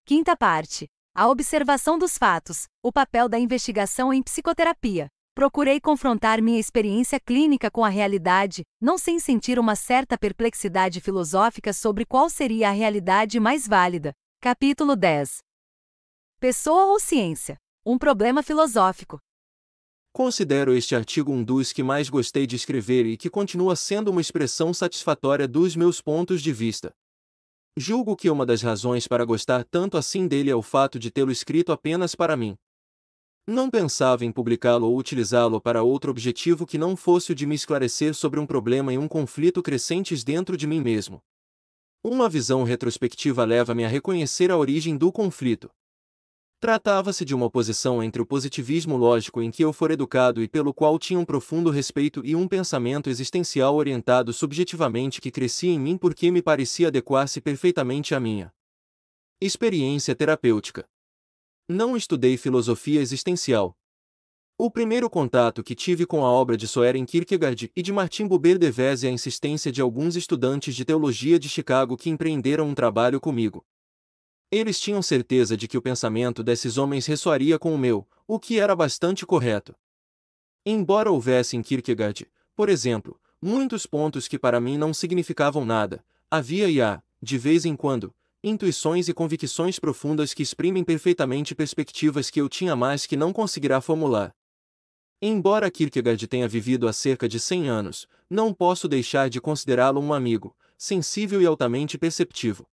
Quinta parte. A observação dos fatos, o papel da investigação em psicoterapia. Procurei confrontar minha experiência clínica com a realidade, não sem sentir uma certa perplexidade filosófica sobre qual seria a realidade mais válida. Capítulo 10. Pessoa ou ciência? Um problema filosófico. Considero este artigo um dos que mais gostei de escrever e que continua sendo uma expressão satisfatória dos meus pontos de vista. Julgo que uma das razões para gostar tanto assim dele é o fato de tê-lo escrito apenas para mim. Não pensava em publicá-lo ou utilizá-lo para outro objetivo que não fosse o de me esclarecer sobre um problema e um conflito crescentes dentro de mim mesmo. Uma visão retrospectiva leva-me a reconhecer a origem do conflito. Tratava-se de uma oposição entre o positivismo lógico em que eu fora educado e pelo qual tinha um profundo respeito e um pensamento existencial orientado subjetivamente que crescia em mim porque me parecia adequar-se perfeitamente à minha experiência terapêutica. Não estudei filosofia existencial. O primeiro contato que tive com a obra de Søren Kierkegaard e de Martin Buber devesse à insistência de alguns estudantes de teologia de Chicago que empreenderam um trabalho comigo. Eles tinham certeza de que o pensamento desses homens ressoaria com o meu, o que era bastante correto. Embora houvesse em Kierkegaard, por exemplo, muitos pontos que para mim não significavam nada, havia e há, de vez em quando, intuições e convicções profundas que exprimem perfeitamente perspectivas que eu tinha mais que não conseguirá formular. Embora Kierkegaard tenha vivido há cerca de 100 anos, não posso deixar de considerá-lo um amigo, sensível e altamente perceptivo.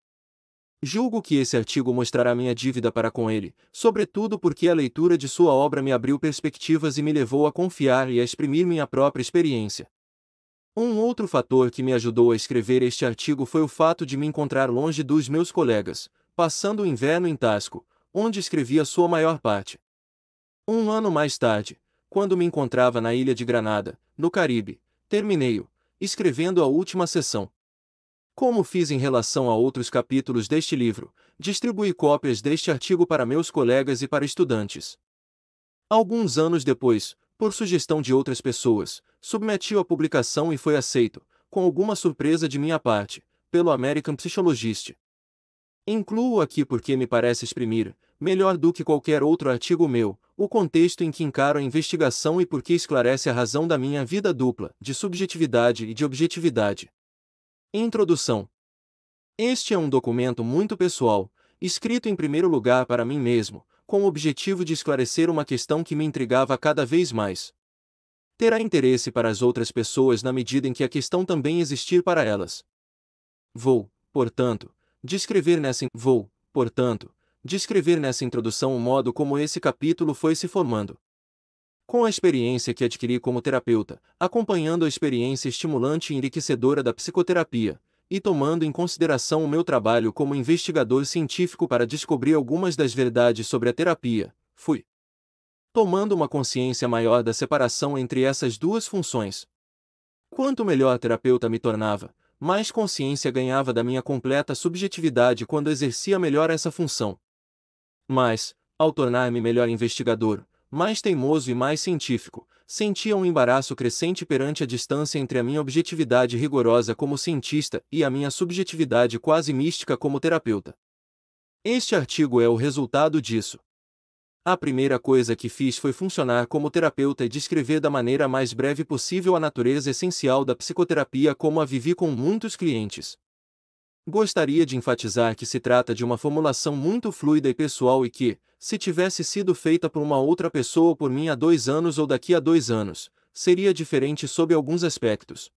Julgo que esse artigo mostrará minha dívida para com ele, sobretudo porque a leitura de sua obra me abriu perspectivas e me levou a confiar e a exprimir minha própria experiência. Um outro fator que me ajudou a escrever este artigo foi o fato de me encontrar longe dos meus colegas, passando o inverno em Tasco, onde escrevia sua maior parte. Um ano mais tarde, quando me encontrava na ilha de Granada, no Caribe, terminei-o, escrevendo a última seção. Como fiz em relação a outros capítulos deste livro, distribuí cópias deste artigo para meus colegas e para estudantes. Alguns anos depois, por sugestão de outras pessoas, submeti-o à publicação e foi aceito, com alguma surpresa de minha parte, pelo American Psychologist. Incluo aqui porque me parece exprimir, melhor do que qualquer outro artigo meu, o contexto em que encaro a investigação e porque esclarece a razão da minha vida dupla, de subjetividade e de objetividade. Introdução. Este é um documento muito pessoal, escrito em primeiro lugar para mim mesmo, com o objetivo de esclarecer uma questão que me intrigava cada vez mais. Terá interesse para as outras pessoas na medida em que a questão também existir para elas. Vou, portanto, descrever nessa introdução o modo como esse capítulo foi se formando. Com a experiência que adquiri como terapeuta, acompanhando a experiência estimulante e enriquecedora da psicoterapia, e tomando em consideração o meu trabalho como investigador científico para descobrir algumas das verdades sobre a terapia, fui tomando uma consciência maior da separação entre essas duas funções. Quanto melhor terapeuta me tornava, mais consciência ganhava da minha completa subjetividade quando exercia melhor essa função. Mas, ao tornar-me melhor investigador, mais teimoso e mais científico, sentia um embaraço crescente perante a distância entre a minha objetividade rigorosa como cientista e a minha subjetividade quase mística como terapeuta. Este artigo é o resultado disso. A primeira coisa que fiz foi funcionar como terapeuta e descrever da maneira mais breve possível a natureza essencial da psicoterapia como a vivi com muitos clientes. Gostaria de enfatizar que se trata de uma formulação muito fluida e pessoal e que, se tivesse sido feita por uma outra pessoa ou por mim há 2 anos ou daqui a 2 anos, seria diferente sob alguns aspectos.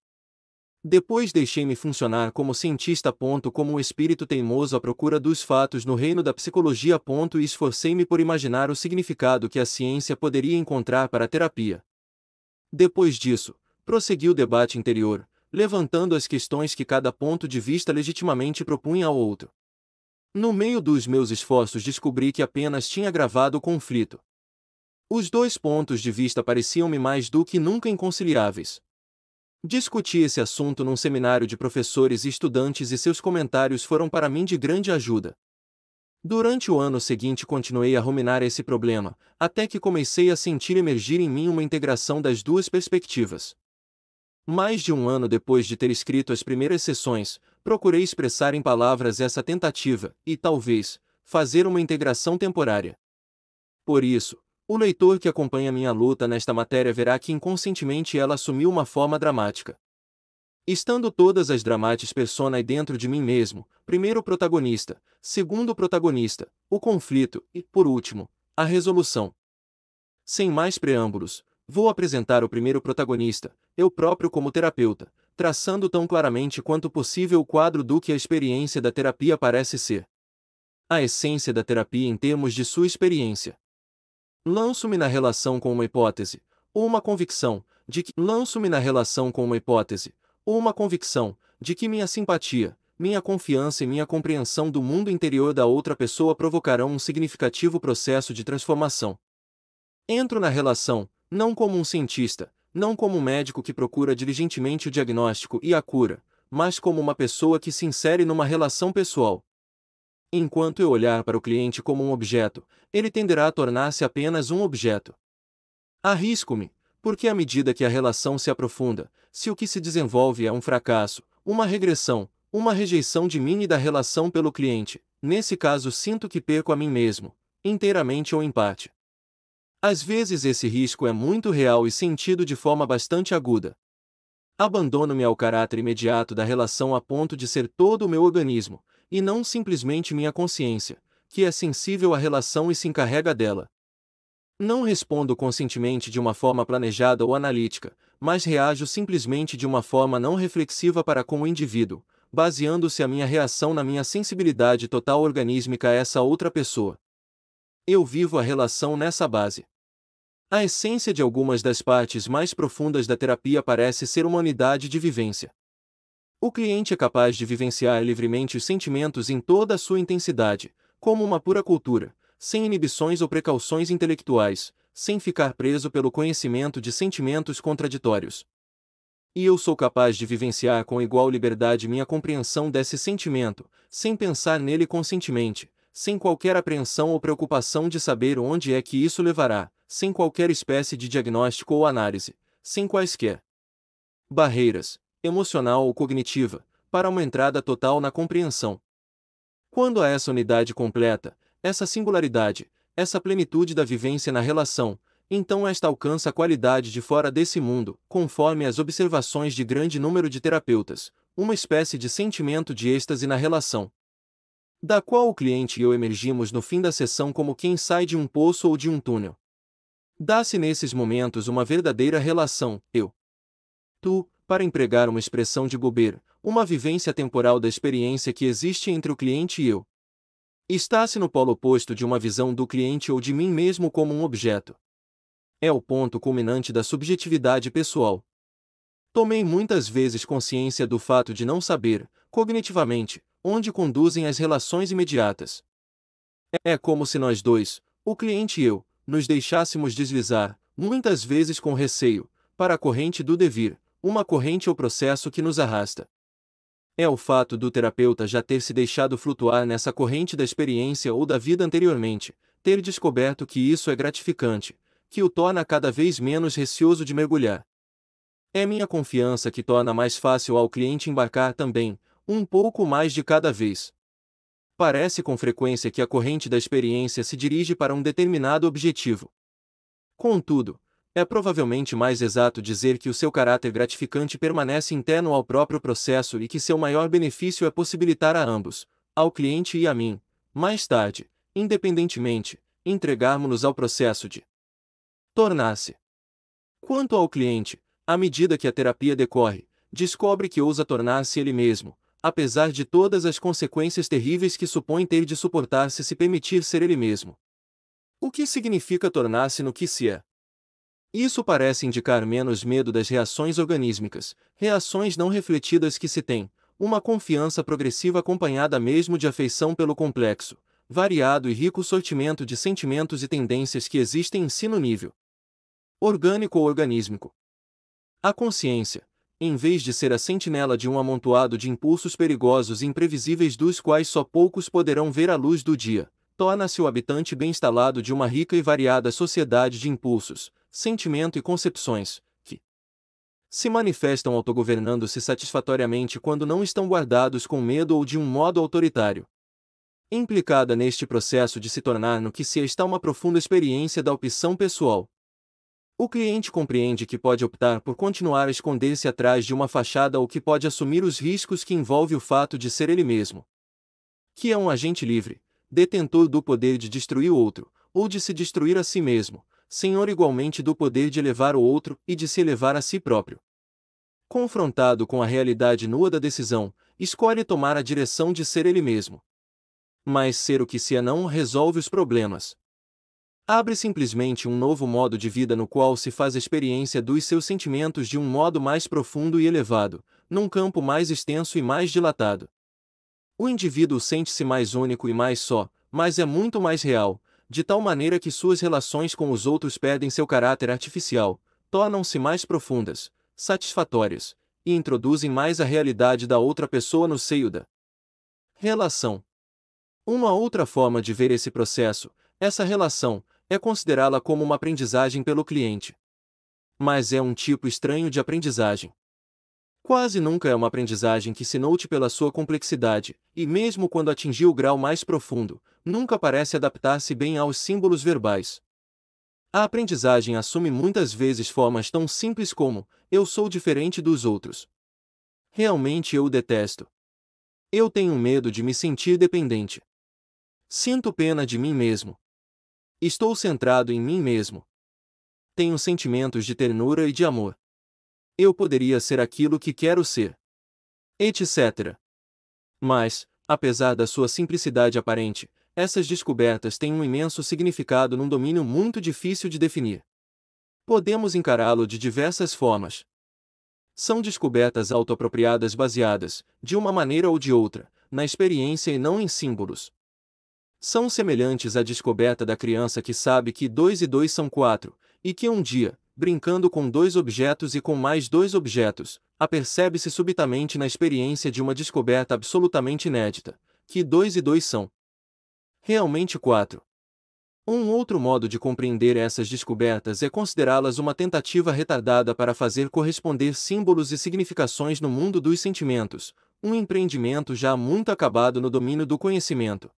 Depois deixei-me funcionar como cientista. Como um espírito teimoso à procura dos fatos no reino da psicologia. E esforcei-me por imaginar o significado que a ciência poderia encontrar para a terapia. Depois disso, prossegui o debate interior, levantando as questões que cada ponto de vista legitimamente propunha ao outro. No meio dos meus esforços descobri que apenas tinha agravado o conflito. Os 2 pontos de vista pareciam-me mais do que nunca inconciliáveis. Discuti esse assunto num seminário de professores e estudantes e seus comentários foram para mim de grande ajuda. Durante o ano seguinte continuei a ruminar esse problema, até que comecei a sentir emergir em mim uma integração das duas perspectivas. Mais de 1 ano depois de ter escrito as primeiras seções, procurei expressar em palavras essa tentativa, e talvez, fazer uma integração temporária. Por isso, o leitor que acompanha minha luta nesta matéria verá que inconscientemente ela assumiu uma forma dramática. Estando todas as dramatis personae dentro de mim mesmo, primeiro o protagonista, segundo o protagonista, o conflito e, por último, a resolução. Sem mais preâmbulos, vou apresentar o primeiro protagonista, eu próprio como terapeuta, traçando tão claramente quanto possível o quadro do que a experiência da terapia parece ser. A essência da terapia em termos de sua experiência. Lanço-me na relação com uma hipótese, ou uma convicção, de que minha simpatia, minha confiança e minha compreensão do mundo interior da outra pessoa provocarão um significativo processo de transformação. Entro na relação, não como um cientista, não como um médico que procura diligentemente o diagnóstico e a cura, mas como uma pessoa que se insere numa relação pessoal. Enquanto eu olhar para o cliente como um objeto, ele tenderá a tornar-se apenas um objeto. Arrisco-me, porque à medida que a relação se aprofunda, se o que se desenvolve é um fracasso, uma regressão, uma rejeição de mim e da relação pelo cliente, nesse caso sinto que perco a mim mesmo, inteiramente ou em parte. Às vezes esse risco é muito real e sentido de forma bastante aguda. Abandono-me ao caráter imediato da relação a ponto de ser todo o meu organismo, e não simplesmente minha consciência, que é sensível à relação e se encarrega dela. Não respondo conscientemente de uma forma planejada ou analítica, mas reajo simplesmente de uma forma não reflexiva para com o indivíduo, baseando-se a minha reação na minha sensibilidade total organísmica a essa outra pessoa. Eu vivo a relação nessa base. A essência de algumas das partes mais profundas da terapia parece ser uma unidade de vivência. O cliente é capaz de vivenciar livremente os sentimentos em toda a sua intensidade, como uma pura cultura, sem inibições ou precauções intelectuais, sem ficar preso pelo conhecimento de sentimentos contraditórios. E eu sou capaz de vivenciar com igual liberdade minha compreensão desse sentimento, sem pensar nele conscientemente, sem qualquer apreensão ou preocupação de saber onde é que isso levará, sem qualquer espécie de diagnóstico ou análise, sem quaisquer barreiras, emocional ou cognitiva, para uma entrada total na compreensão. Quando há essa unidade completa, essa singularidade, essa plenitude da vivência na relação, então esta alcança a qualidade de fora desse mundo, conforme as observações de grande número de terapeutas, uma espécie de sentimento de êxtase na relação, da qual o cliente e eu emergimos no fim da sessão como quem sai de um poço ou de um túnel. Dá-se nesses momentos uma verdadeira relação, tu, para empregar uma expressão de Buber, uma vivência temporal da experiência que existe entre o cliente e eu. Está-se no polo oposto de uma visão do cliente ou de mim mesmo como um objeto. É o ponto culminante da subjetividade pessoal. Tomei muitas vezes consciência do fato de não saber, cognitivamente, onde conduzem as relações imediatas. É como se nós dois, o cliente e eu, nos deixássemos deslizar, muitas vezes com receio, para a corrente do devir, uma corrente ou processo que nos arrasta. É o fato do terapeuta já ter se deixado flutuar nessa corrente da experiência ou da vida anteriormente, ter descoberto que isso é gratificante, que o torna cada vez menos receoso de mergulhar. É minha confiança que torna mais fácil ao cliente embarcar também, um pouco mais de cada vez. Parece com frequência que a corrente da experiência se dirige para um determinado objetivo. Contudo, é provavelmente mais exato dizer que o seu caráter gratificante permanece interno ao próprio processo e que seu maior benefício é possibilitar a ambos, ao cliente e a mim, mais tarde, independentemente, entregarmos-nos ao processo de tornar-se. Quanto ao cliente, à medida que a terapia decorre, descobre que ousa tornar-se ele mesmo, apesar de todas as consequências terríveis que supõe ter de suportar se permitir ser ele mesmo. O que significa tornar-se no que se é? Isso parece indicar menos medo das reações organísmicas, reações não refletidas que se tem, uma confiança progressiva acompanhada mesmo de afeição pelo complexo, variado e rico sortimento de sentimentos e tendências que existem em si no nível orgânico ou organísmico. A consciência, em vez de ser a sentinela de um amontoado de impulsos perigosos e imprevisíveis dos quais só poucos poderão ver a luz do dia, torna-se o habitante bem instalado de uma rica e variada sociedade de impulsos, sentimento e concepções, que se manifestam autogovernando-se satisfatoriamente quando não estão guardados com medo ou de um modo autoritário. Implicada neste processo de se tornar no que se está uma profunda experiência da opção pessoal. O cliente compreende que pode optar por continuar a esconder-se atrás de uma fachada ou que pode assumir os riscos que envolve o fato de ser ele mesmo. Que é um agente livre, detentor do poder de destruir o outro, ou de se destruir a si mesmo, senhor igualmente do poder de elevar o outro e de se elevar a si próprio. Confrontado com a realidade nua da decisão, escolhe tomar a direção de ser ele mesmo. Mas ser o que se é não resolve os problemas. Abre simplesmente um novo modo de vida no qual se faz experiência dos seus sentimentos de um modo mais profundo e elevado, num campo mais extenso e mais dilatado. O indivíduo sente-se mais único e mais só, mas é muito mais real, de tal maneira que suas relações com os outros perdem seu caráter artificial, tornam-se mais profundas, satisfatórias, e introduzem mais a realidade da outra pessoa no seio da relação. Uma outra forma de ver esse processo, essa relação, é considerá-la como uma aprendizagem pelo cliente. Mas é um tipo estranho de aprendizagem. Quase nunca é uma aprendizagem que se note pela sua complexidade, e mesmo quando atingir o grau mais profundo, nunca parece adaptar-se bem aos símbolos verbais. A aprendizagem assume muitas vezes formas tão simples como: eu sou diferente dos outros. Realmente eu o detesto. Eu tenho medo de me sentir dependente. Sinto pena de mim mesmo. Estou centrado em mim mesmo. Tenho sentimentos de ternura e de amor. Eu poderia ser aquilo que quero ser. Etc. Mas, apesar da sua simplicidade aparente, essas descobertas têm um imenso significado num domínio muito difícil de definir. Podemos encará-lo de diversas formas. São descobertas autoapropriadas baseadas, de uma maneira ou de outra, na experiência e não em símbolos. São semelhantes à descoberta da criança que sabe que 2 e 2 são 4, e que um dia, brincando com 2 objetos e com mais 2 objetos, apercebe-se subitamente na experiência de uma descoberta absolutamente inédita, que 2 e 2 são realmente 4. Um outro modo de compreender essas descobertas é considerá-las uma tentativa retardada para fazer corresponder símbolos e significações no mundo dos sentimentos, um empreendimento já muito acabado no domínio do conhecimento.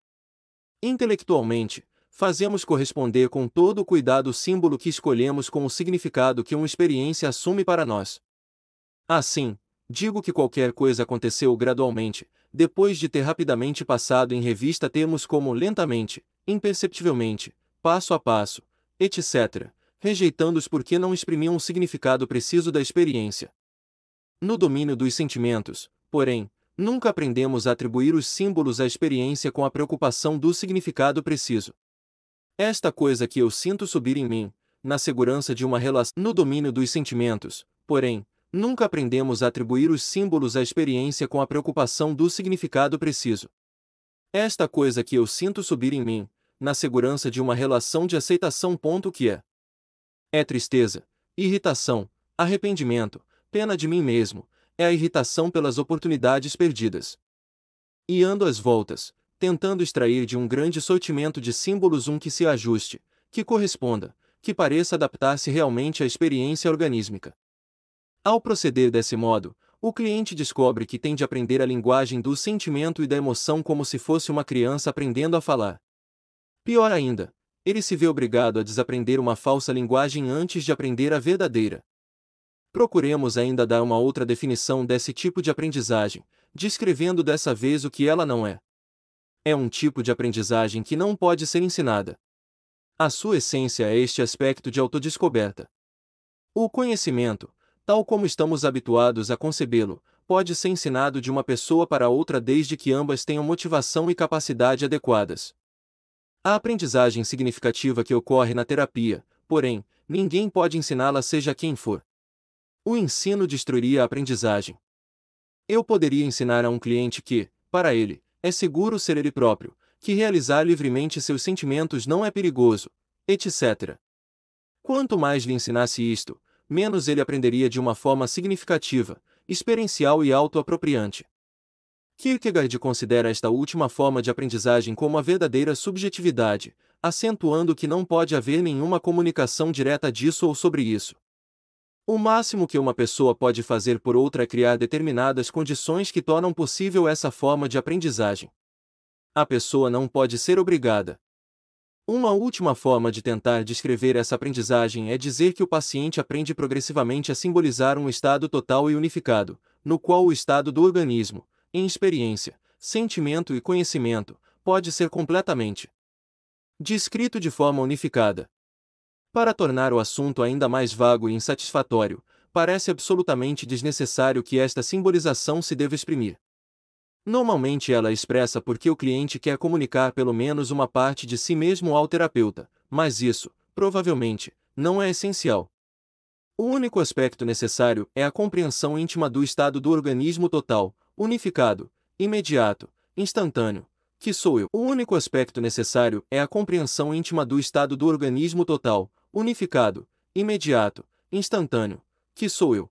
Intelectualmente, fazemos corresponder com todo o cuidado o símbolo que escolhemos com o significado que uma experiência assume para nós. Assim, digo que qualquer coisa aconteceu gradualmente, depois de ter rapidamente passado em revista termos como lentamente, imperceptivelmente, passo a passo, etc., rejeitando-os porque não exprimiam o significado preciso da experiência. No domínio dos sentimentos, porém, nunca aprendemos a atribuir os símbolos à experiência com a preocupação do significado preciso. Esta coisa que eu sinto subir em mim, na segurança de uma relação. No domínio dos sentimentos, porém, nunca aprendemos a atribuir os símbolos à experiência com a preocupação do significado preciso. Esta coisa que eu sinto subir em mim, na segurança de uma relação de aceitação. Que é tristeza, irritação, arrependimento, pena de mim mesmo, é a irritação pelas oportunidades perdidas. E ando às voltas, tentando extrair de um grande sortimento de símbolos um que se ajuste, que corresponda, que pareça adaptar-se realmente à experiência organísmica. Ao proceder desse modo, o cliente descobre que tem de aprender a linguagem do sentimento e da emoção como se fosse uma criança aprendendo a falar. Pior ainda, ele se vê obrigado a desaprender uma falsa linguagem antes de aprender a verdadeira. Procuremos ainda dar uma outra definição desse tipo de aprendizagem, descrevendo dessa vez o que ela não é. É um tipo de aprendizagem que não pode ser ensinada. A sua essência é este aspecto de autodescoberta. O conhecimento, tal como estamos habituados a concebê-lo, pode ser ensinado de uma pessoa para outra desde que ambas tenham motivação e capacidade adequadas. A aprendizagem significativa que ocorre na terapia, porém, ninguém pode ensiná-la seja quem for. O ensino destruiria a aprendizagem. Eu poderia ensinar a um cliente que, para ele, é seguro ser ele próprio, que realizar livremente seus sentimentos não é perigoso, etc. Quanto mais lhe ensinasse isto, menos ele aprenderia de uma forma significativa, experiencial e autoapropriante. Kierkegaard considera esta última forma de aprendizagem como a verdadeira subjetividade, acentuando que não pode haver nenhuma comunicação direta disso ou sobre isso. O máximo que uma pessoa pode fazer por outra é criar determinadas condições que tornam possível essa forma de aprendizagem. A pessoa não pode ser obrigada. Uma última forma de tentar descrever essa aprendizagem é dizer que o paciente aprende progressivamente a simbolizar um estado total e unificado, no qual o estado do organismo, em experiência, sentimento e conhecimento, pode ser completamente descrito de forma unificada. Para tornar o assunto ainda mais vago e insatisfatório, parece absolutamente desnecessário que esta simbolização se deva exprimir. Normalmente ela é expressa porque o cliente quer comunicar pelo menos uma parte de si mesmo ao terapeuta, mas isso, provavelmente, não é essencial. O único aspecto necessário é a compreensão íntima do estado do organismo total, unificado, imediato, instantâneo, que sou eu. O único aspecto necessário é a compreensão íntima do estado do organismo total, unificado, imediato, instantâneo, que sou eu.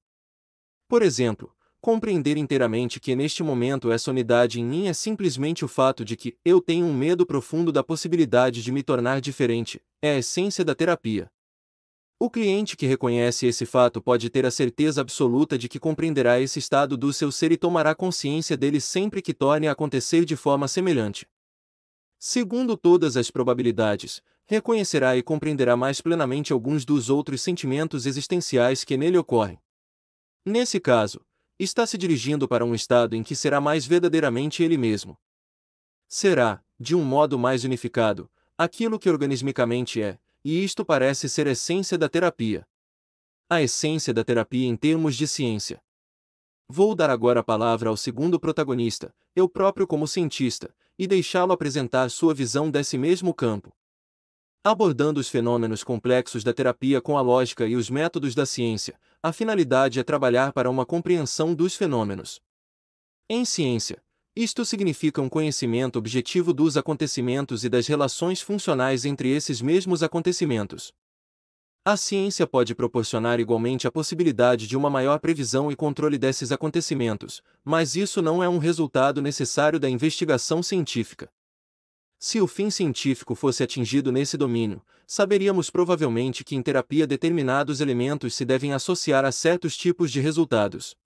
Por exemplo, compreender inteiramente que neste momento essa unidade em mim é simplesmente o fato de que eu tenho um medo profundo da possibilidade de me tornar diferente, é a essência da terapia. O cliente que reconhece esse fato pode ter a certeza absoluta de que compreenderá esse estado do seu ser e tomará consciência dele sempre que torne a acontecer de forma semelhante. Segundo todas as probabilidades, reconhecerá e compreenderá mais plenamente alguns dos outros sentimentos existenciais que nele ocorrem. Nesse caso, está se dirigindo para um estado em que será mais verdadeiramente ele mesmo. Será, de um modo mais unificado, aquilo que organismicamente é, e isto parece ser a essência da terapia. A essência da terapia em termos de ciência. Vou dar agora a palavra ao segundo protagonista, eu próprio como cientista, e deixá-lo apresentar sua visão desse mesmo campo. Abordando os fenômenos complexos da terapia com a lógica e os métodos da ciência, a finalidade é trabalhar para uma compreensão dos fenômenos. Em ciência, isto significa um conhecimento objetivo dos acontecimentos e das relações funcionais entre esses mesmos acontecimentos. A ciência pode proporcionar igualmente a possibilidade de uma maior previsão e controle desses acontecimentos, mas isso não é um resultado necessário da investigação científica. Se o fim científico fosse atingido nesse domínio, saberíamos provavelmente que em terapia determinados elementos se devem associar a certos tipos de resultados.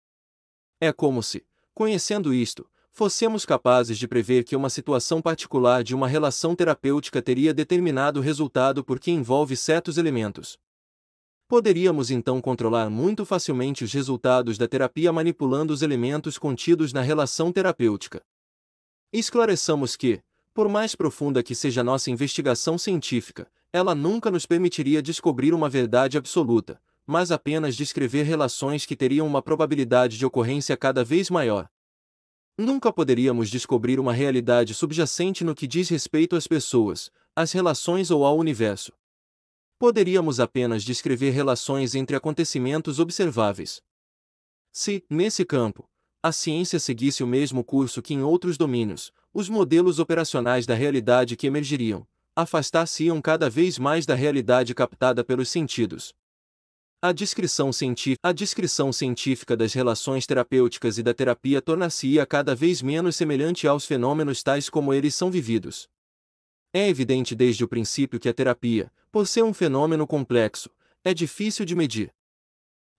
É como se, conhecendo isto, fossemos capazes de prever que uma situação particular de uma relação terapêutica teria determinado resultado porque envolve certos elementos. Poderíamos então controlar muito facilmente os resultados da terapia manipulando os elementos contidos na relação terapêutica. Esclareçamos que, por mais profunda que seja nossa investigação científica, ela nunca nos permitiria descobrir uma verdade absoluta, mas apenas descrever relações que teriam uma probabilidade de ocorrência cada vez maior. Nunca poderíamos descobrir uma realidade subjacente no que diz respeito às pessoas, às relações ou ao universo. Poderíamos apenas descrever relações entre acontecimentos observáveis. Se, nesse campo, a ciência seguisse o mesmo curso que em outros domínios, os modelos operacionais da realidade que emergiriam, afastar-se-iam cada vez mais da realidade captada pelos sentidos. A descrição científica das relações terapêuticas e da terapia tornar-se-ia cada vez menos semelhante aos fenômenos tais como eles são vividos. É evidente desde o princípio que a terapia, por ser um fenômeno complexo, é difícil de medir.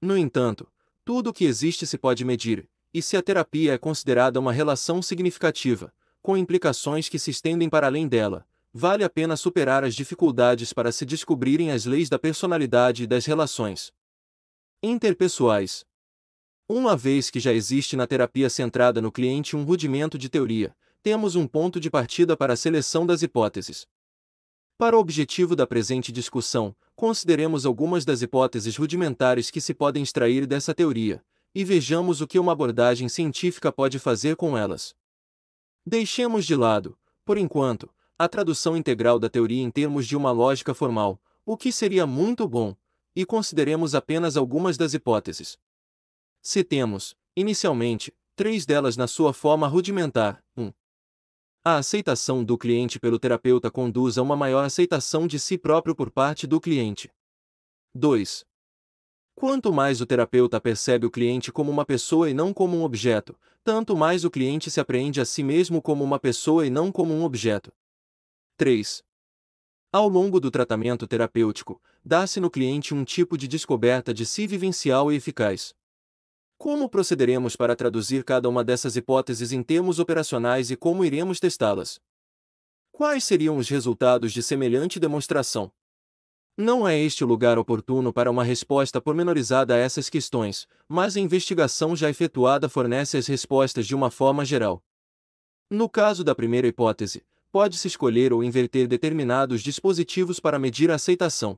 No entanto, tudo o que existe se pode medir, e se a terapia é considerada uma relação significativa, com implicações que se estendem para além dela, vale a pena superar as dificuldades para se descobrirem as leis da personalidade e das relações interpessoais. Uma vez que já existe na terapia centrada no cliente um rudimento de teoria, temos um ponto de partida para a seleção das hipóteses. Para o objetivo da presente discussão, consideremos algumas das hipóteses rudimentares que se podem extrair dessa teoria, e vejamos o que uma abordagem científica pode fazer com elas. Deixemos de lado, por enquanto, a tradução integral da teoria em termos de uma lógica formal, o que seria muito bom, e consideremos apenas algumas das hipóteses. Citemos, inicialmente, 3 delas na sua forma rudimentar. 1. A aceitação do cliente pelo terapeuta conduz a uma maior aceitação de si próprio por parte do cliente. 2. Quanto mais o terapeuta percebe o cliente como uma pessoa e não como um objeto, tanto mais o cliente se apreende a si mesmo como uma pessoa e não como um objeto. 3. Ao longo do tratamento terapêutico, dá-se no cliente um tipo de descoberta de si vivencial e eficaz. Como procederemos para traduzir cada uma dessas hipóteses em termos operacionais e como iremos testá-las? Quais seriam os resultados de semelhante demonstração? Não é este o lugar oportuno para uma resposta pormenorizada a essas questões, mas a investigação já efetuada fornece as respostas de uma forma geral. No caso da primeira hipótese, pode-se escolher ou inverter determinados dispositivos para medir a aceitação.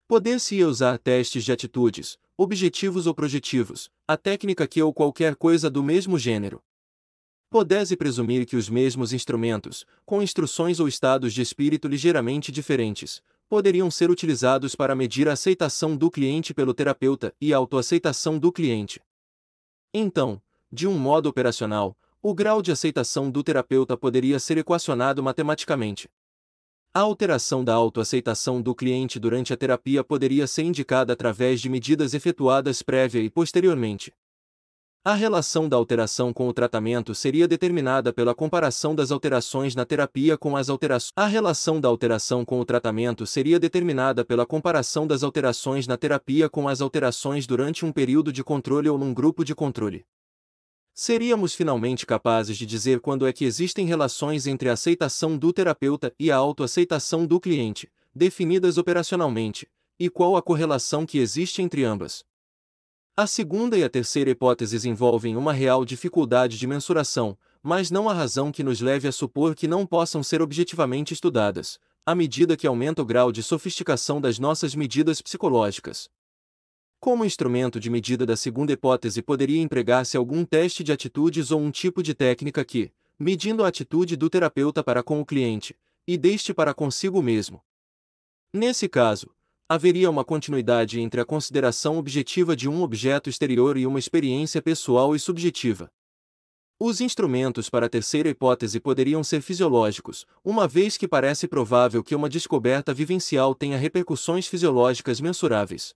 Poder-se-ia usar testes de atitudes, objetivos ou projetivos, a técnica que ou qualquer coisa do mesmo gênero. Pode-se presumir que os mesmos instrumentos, com instruções ou estados de espírito ligeiramente diferentes, poderiam ser utilizados para medir a aceitação do cliente pelo terapeuta e a autoaceitação do cliente. Então, de um modo operacional, o grau de aceitação do terapeuta poderia ser equacionado matematicamente. A alteração da autoaceitação do cliente durante a terapia poderia ser indicada através de medidas efetuadas prévia e posteriormente. A relação da alteração com o tratamento seria determinada pela comparação das alterações na terapia com as alterações. A relação da alteração com o tratamento seria determinada pela comparação das alterações na terapia com as alterações durante um período de controle ou num grupo de controle. Seríamos finalmente capazes de dizer quando é que existem relações entre a aceitação do terapeuta e a autoaceitação do cliente, definidas operacionalmente, e qual a correlação que existe entre ambas. A segunda e a terceira hipóteses envolvem uma real dificuldade de mensuração, mas não há razão que nos leve a supor que não possam ser objetivamente estudadas, à medida que aumenta o grau de sofisticação das nossas medidas psicológicas. Como instrumento de medida da segunda hipótese poderia empregar-se algum teste de atitudes ou um tipo de técnica que, medindo a atitude do terapeuta para com o cliente, e deste para consigo mesmo. Nesse caso, haveria uma continuidade entre a consideração objetiva de um objeto exterior e uma experiência pessoal e subjetiva. Os instrumentos para a terceira hipótese poderiam ser fisiológicos, uma vez que parece provável que uma descoberta vivencial tenha repercussões fisiológicas mensuráveis.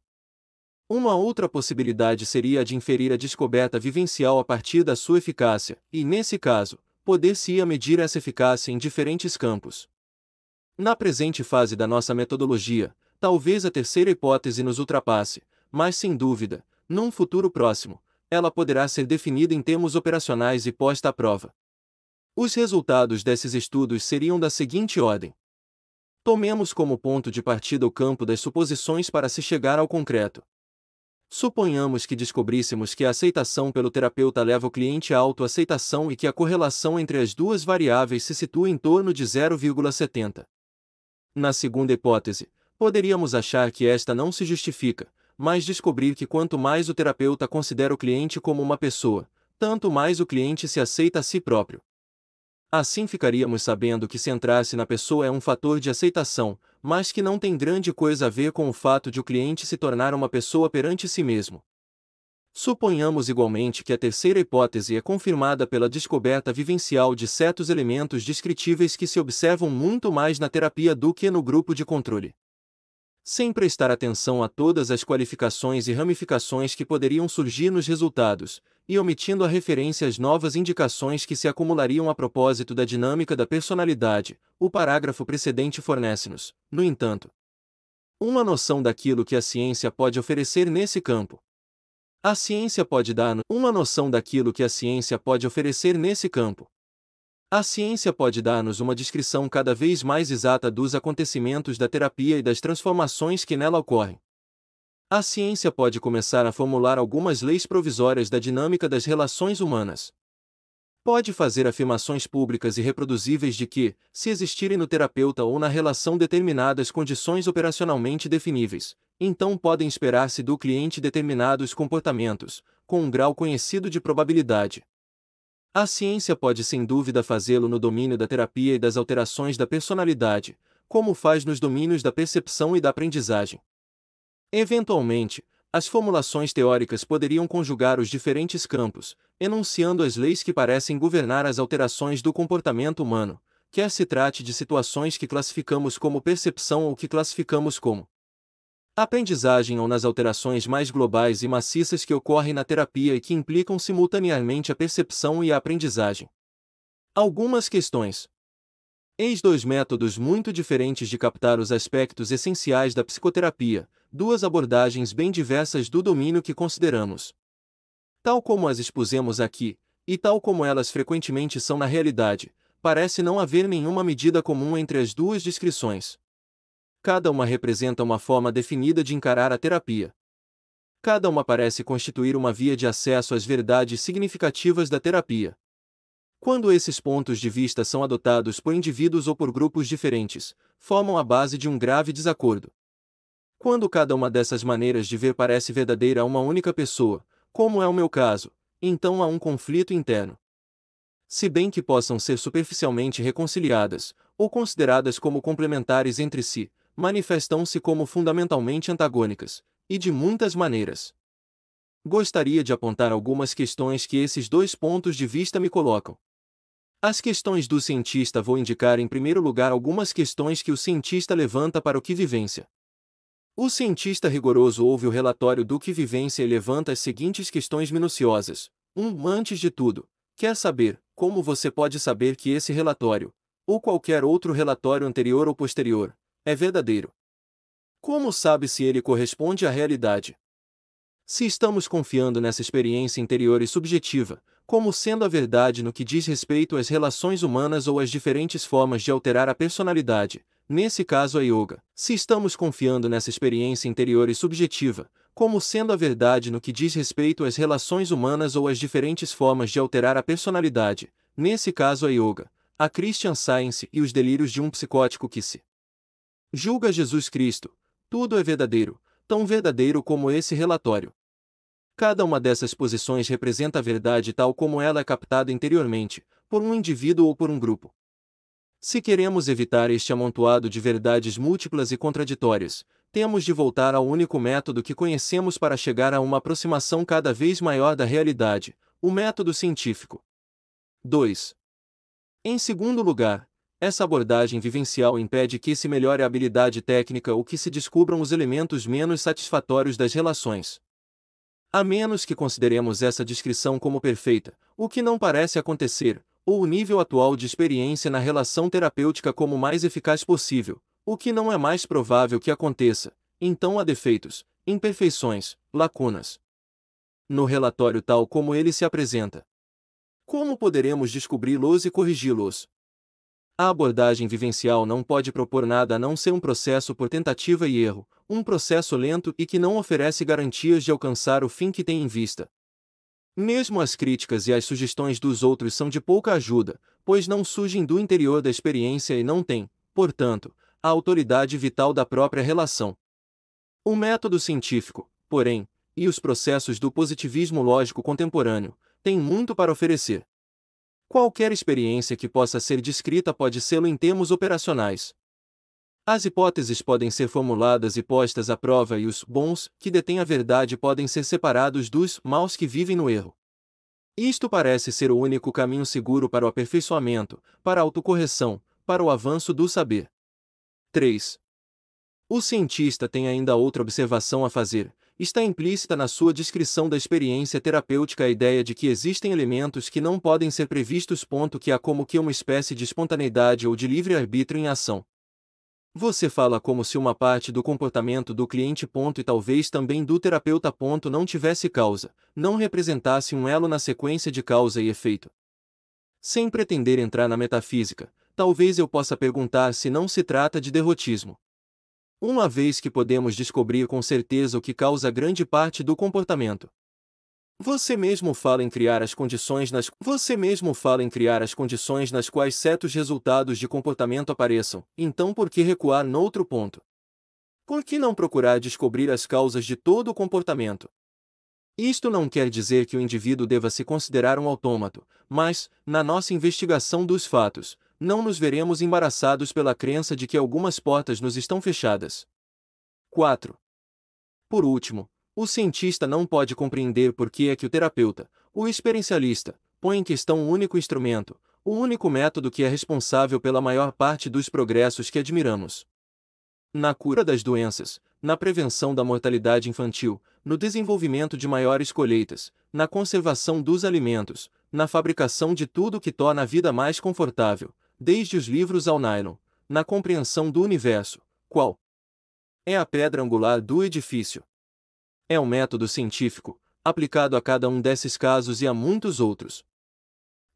Uma outra possibilidade seria a de inferir a descoberta vivencial a partir da sua eficácia, e, nesse caso, poder-se-ia medir essa eficácia em diferentes campos. Na presente fase da nossa metodologia, talvez a terceira hipótese nos ultrapasse, mas sem dúvida, num futuro próximo, ela poderá ser definida em termos operacionais e posta à prova. Os resultados desses estudos seriam da seguinte ordem. Tomemos como ponto de partida o campo das suposições para se chegar ao concreto. Suponhamos que descobríssemos que a aceitação pelo terapeuta leva o cliente à autoaceitação e que a correlação entre as duas variáveis se situa em torno de 0,70. Na segunda hipótese, poderíamos achar que esta não se justifica, mas descobrir que quanto mais o terapeuta considera o cliente como uma pessoa, tanto mais o cliente se aceita a si próprio. Assim ficaríamos sabendo que centrar-se na pessoa é um fator de aceitação, mas que não tem grande coisa a ver com o fato de o cliente se tornar uma pessoa perante si mesmo. Suponhamos igualmente que a terceira hipótese é confirmada pela descoberta vivencial de certos elementos descritíveis que se observam muito mais na terapia do que no grupo de controle. Sem prestar atenção a todas as qualificações e ramificações que poderiam surgir nos resultados, e omitindo a referência às novas indicações que se acumulariam a propósito da dinâmica da personalidade, o parágrafo precedente fornece-nos, no entanto, uma noção daquilo que a ciência pode oferecer nesse campo. A ciência pode dar-nos uma noção daquilo que a ciência pode oferecer nesse campo. A ciência pode dar-nos uma descrição cada vez mais exata dos acontecimentos da terapia e das transformações que nela ocorrem. A ciência pode começar a formular algumas leis provisórias da dinâmica das relações humanas. Pode fazer afirmações públicas e reproduzíveis de que, se existirem no terapeuta ou na relação determinadas condições operacionalmente definíveis, então podem esperar-se do cliente determinados comportamentos, com um grau conhecido de probabilidade. A ciência pode sem dúvida fazê-lo no domínio da terapia e das alterações da personalidade, como faz nos domínios da percepção e da aprendizagem. Eventualmente, as formulações teóricas poderiam conjugar os diferentes campos, enunciando as leis que parecem governar as alterações do comportamento humano, quer se trate de situações que classificamos como percepção ou que classificamos como aprendizagem ou nas alterações mais globais e maciças que ocorrem na terapia e que implicam simultaneamente a percepção e a aprendizagem. Algumas questões. Eis dois métodos muito diferentes de captar os aspectos essenciais da psicoterapia, duas abordagens bem diversas do domínio que consideramos. Tal como as expusemos aqui, e tal como elas frequentemente são na realidade, parece não haver nenhuma medida comum entre as duas descrições. Cada uma representa uma forma definida de encarar a terapia. Cada uma parece constituir uma via de acesso às verdades significativas da terapia. Quando esses pontos de vista são adotados por indivíduos ou por grupos diferentes, formam a base de um grave desacordo. Quando cada uma dessas maneiras de ver parece verdadeira a uma única pessoa, como é o meu caso, então há um conflito interno. Se bem que possam ser superficialmente reconciliadas, ou consideradas como complementares entre si, manifestam-se como fundamentalmente antagônicas, e de muitas maneiras. Gostaria de apontar algumas questões que esses dois pontos de vista me colocam. As questões do cientista vou indicar em primeiro lugar algumas questões que o cientista levanta para o que vivência. O cientista rigoroso ouve o relatório do que vivência e levanta as seguintes questões minuciosas. Antes de tudo, quer saber como você pode saber que esse relatório, ou qualquer outro relatório anterior ou posterior, é verdadeiro? Como sabe se ele corresponde à realidade? Se estamos confiando nessa experiência interior e subjetiva, como sendo a verdade no que diz respeito às relações humanas ou às diferentes formas de alterar a personalidade, nesse caso a yoga, se estamos confiando nessa experiência interior e subjetiva, como sendo a verdade no que diz respeito às relações humanas ou às diferentes formas de alterar a personalidade, nesse caso a yoga, a Christian Science e os delírios de um psicótico que se julga Jesus Cristo, tudo é verdadeiro, tão verdadeiro como esse relatório. Cada uma dessas posições representa a verdade tal como ela é captada interiormente, por um indivíduo ou por um grupo. Se queremos evitar este amontoado de verdades múltiplas e contraditórias, temos de voltar ao único método que conhecemos para chegar a uma aproximação cada vez maior da realidade, o método científico. 2. Em segundo lugar, essa abordagem vivencial impede que se melhore a habilidade técnica ou que se descubram os elementos menos satisfatórios das relações. A menos que consideremos essa descrição como perfeita, o que não parece acontecer, ou o nível atual de experiência na relação terapêutica como mais eficaz possível, o que não é mais provável que aconteça, então há defeitos, imperfeições, lacunas no relatório tal como ele se apresenta. Como poderemos descobri-los e corrigi-los? A abordagem vivencial não pode propor nada a não ser um processo por tentativa e erro, um processo lento e que não oferece garantias de alcançar o fim que tem em vista. Mesmo as críticas e as sugestões dos outros são de pouca ajuda, pois não surgem do interior da experiência e não têm, portanto, a autoridade vital da própria relação. O método científico, porém, e os processos do positivismo lógico contemporâneo, têm muito para oferecer. Qualquer experiência que possa ser descrita pode sê-lo em termos operacionais. As hipóteses podem ser formuladas e postas à prova e os bons, que detêm a verdade, podem ser separados dos maus que vivem no erro. Isto parece ser o único caminho seguro para o aperfeiçoamento, para a autocorreção, para o avanço do saber. 3. O cientista tem ainda outra observação a fazer. Está implícita na sua descrição da experiência terapêutica a ideia de que existem elementos que não podem ser previstos. Que há como que uma espécie de espontaneidade ou de livre-arbítrio em ação. Você fala como se uma parte do comportamento do cliente. E talvez também do terapeuta. Não tivesse causa, não representasse um elo na sequência de causa e efeito. Sem pretender entrar na metafísica, talvez eu possa perguntar se não se trata de derrotismo. Uma vez que podemos descobrir com certeza o que causa grande parte do comportamento. Você mesmo fala em criar as condições nas quais certos resultados de comportamento apareçam, então por que recuar noutro ponto? Por que não procurar descobrir as causas de todo o comportamento? Isto não quer dizer que o indivíduo deva se considerar um autômato, mas, na nossa investigação dos fatos, não nos veremos embaraçados pela crença de que algumas portas nos estão fechadas. 4. Por último, o cientista não pode compreender por que é que o terapeuta, o experiencialista, põe em questão o único instrumento, o único método que é responsável pela maior parte dos progressos que admiramos. Na cura das doenças, na prevenção da mortalidade infantil, no desenvolvimento de maiores colheitas, na conservação dos alimentos, na fabricação de tudo que torna a vida mais confortável, desde os livros ao nylon, na compreensão do universo, qual é a pedra angular do edifício. É um método científico, aplicado a cada um desses casos e a muitos outros.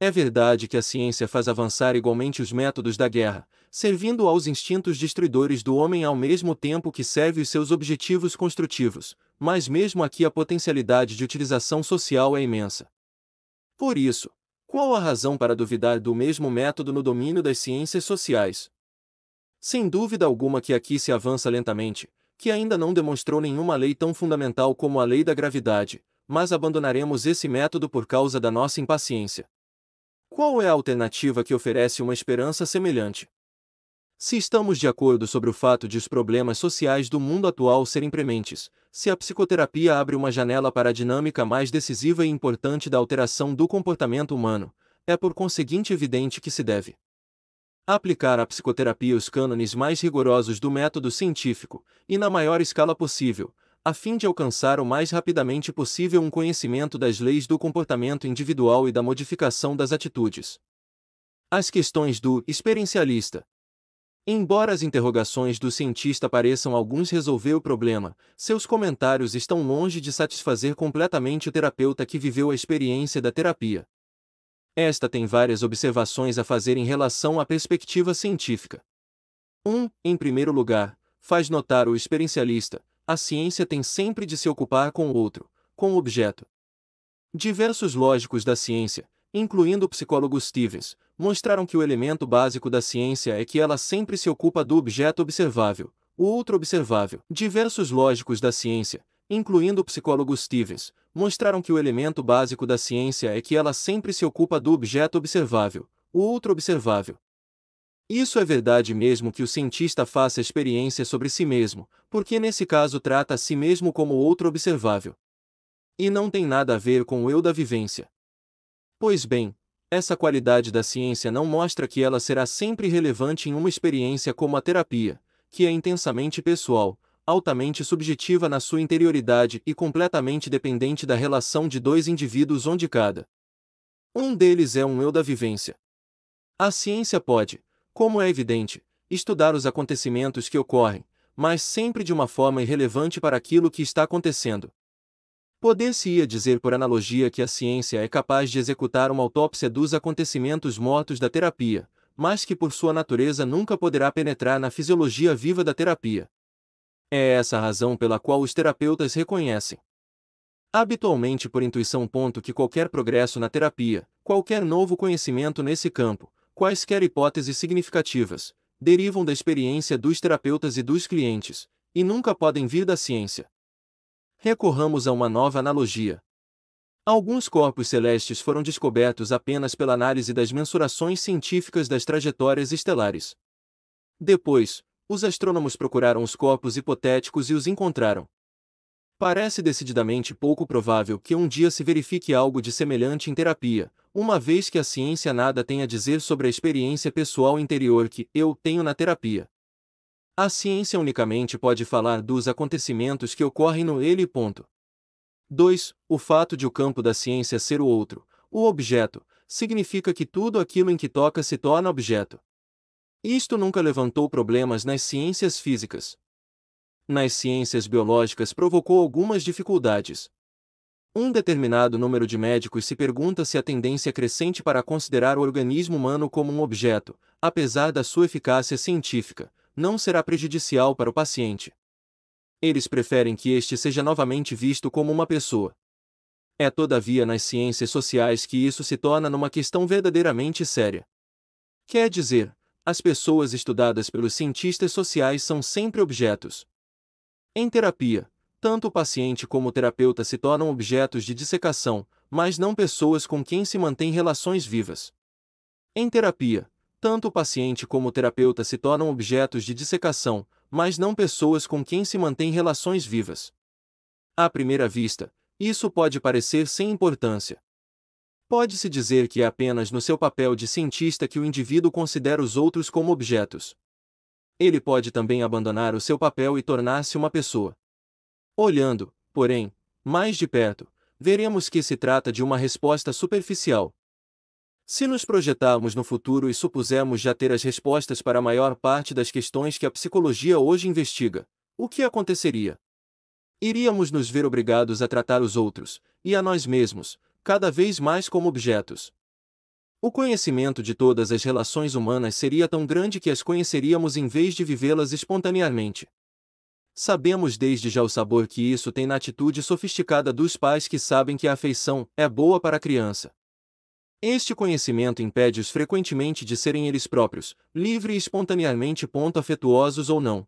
É verdade que a ciência faz avançar igualmente os métodos da guerra, servindo aos instintos destruidores do homem ao mesmo tempo que serve os seus objetivos construtivos, mas mesmo aqui a potencialidade de utilização social é imensa. Por isso, qual a razão para duvidar do mesmo método no domínio das ciências sociais? Sem dúvida alguma que aqui se avança lentamente, que ainda não demonstrou nenhuma lei tão fundamental como a lei da gravidade, mas abandonaremos esse método por causa da nossa impaciência. Qual é a alternativa que oferece uma esperança semelhante? Se estamos de acordo sobre o fato de os problemas sociais do mundo atual serem prementes, se a psicoterapia abre uma janela para a dinâmica mais decisiva e importante da alteração do comportamento humano, é por conseguinte evidente que se deve aplicar à psicoterapia os cânones mais rigorosos do método científico, e na maior escala possível, a fim de alcançar o mais rapidamente possível um conhecimento das leis do comportamento individual e da modificação das atitudes. As questões do experiencialista. Embora as interrogações do cientista pareçam alguns resolver o problema, seus comentários estão longe de satisfazer completamente o terapeuta que viveu a experiência da terapia. Esta tem várias observações a fazer em relação à perspectiva científica. Em primeiro lugar, faz notar o experiencialista, a ciência tem sempre de se ocupar com o outro, com o objeto. Diversos lógicos da ciência, incluindo o psicólogo Stevens, mostraram que o elemento básico da ciência é que ela sempre se ocupa do objeto observável, o outro observável. Diversos lógicos da ciência, incluindo o psicólogo Stevens, mostraram que o elemento básico da ciência é que ela sempre se ocupa do objeto observável, o outro observável. Isso é verdade mesmo que o cientista faça experiência sobre si mesmo, porque nesse caso trata a si mesmo como outro observável. E não tem nada a ver com o eu da vivência. Pois bem, essa qualidade da ciência não mostra que ela será sempre relevante em uma experiência como a terapia, que é intensamente pessoal, altamente subjetiva na sua interioridade e completamente dependente da relação de dois indivíduos onde cada um deles é um eu da vivência. A ciência pode, como é evidente, estudar os acontecimentos que ocorrem, mas sempre de uma forma irrelevante para aquilo que está acontecendo. Poder-se-ia dizer por analogia que a ciência é capaz de executar uma autópsia dos acontecimentos mortos da terapia, mas que por sua natureza nunca poderá penetrar na fisiologia viva da terapia. É essa a razão pela qual os terapeutas reconhecem habitualmente por intuição que qualquer progresso na terapia, qualquer novo conhecimento nesse campo, quaisquer hipóteses significativas, derivam da experiência dos terapeutas e dos clientes, e nunca podem vir da ciência. Recorramos a uma nova analogia. Alguns corpos celestes foram descobertos apenas pela análise das mensurações científicas das trajetórias estelares. Depois, os astrônomos procuraram os corpos hipotéticos e os encontraram. Parece decididamente pouco provável que um dia se verifique algo de semelhante em terapia, uma vez que a ciência nada tem a dizer sobre a experiência pessoal interior que eu tenho na terapia. A ciência unicamente pode falar dos acontecimentos que ocorrem no ele. 2. O fato de o campo da ciência ser o outro, o objeto, significa que tudo aquilo em que toca se torna objeto. Isto nunca levantou problemas nas ciências físicas. Nas ciências biológicas provocou algumas dificuldades. Um determinado número de médicos se pergunta se a tendência crescente para considerar o organismo humano como um objeto, apesar da sua eficácia científica, não será prejudicial para o paciente. Eles preferem que este seja novamente visto como uma pessoa. É todavia nas ciências sociais que isso se torna numa questão verdadeiramente séria. Quer dizer, as pessoas estudadas pelos cientistas sociais são sempre objetos. Em terapia, tanto o paciente como o terapeuta se tornam objetos de dissecação, mas não pessoas com quem se mantém relações vivas. Em terapia, tanto o paciente como o terapeuta se tornam objetos de dissecação, mas não pessoas com quem se mantém relações vivas. À primeira vista, isso pode parecer sem importância. Pode-se dizer que é apenas no seu papel de cientista que o indivíduo considera os outros como objetos. Ele pode também abandonar o seu papel e tornar-se uma pessoa. Olhando, porém, mais de perto, veremos que se trata de uma resposta superficial. Se nos projetarmos no futuro e supusermos já ter as respostas para a maior parte das questões que a psicologia hoje investiga, o que aconteceria? Iríamos nos ver obrigados a tratar os outros, e a nós mesmos, cada vez mais como objetos. O conhecimento de todas as relações humanas seria tão grande que as conheceríamos em vez de vivê-las espontaneamente. Sabemos desde já o sabor que isso tem na atitude sofisticada dos pais que sabem que a afeição é boa para a criança. Este conhecimento impede-os frequentemente de serem eles próprios, livre e espontaneamente afetuosos ou não.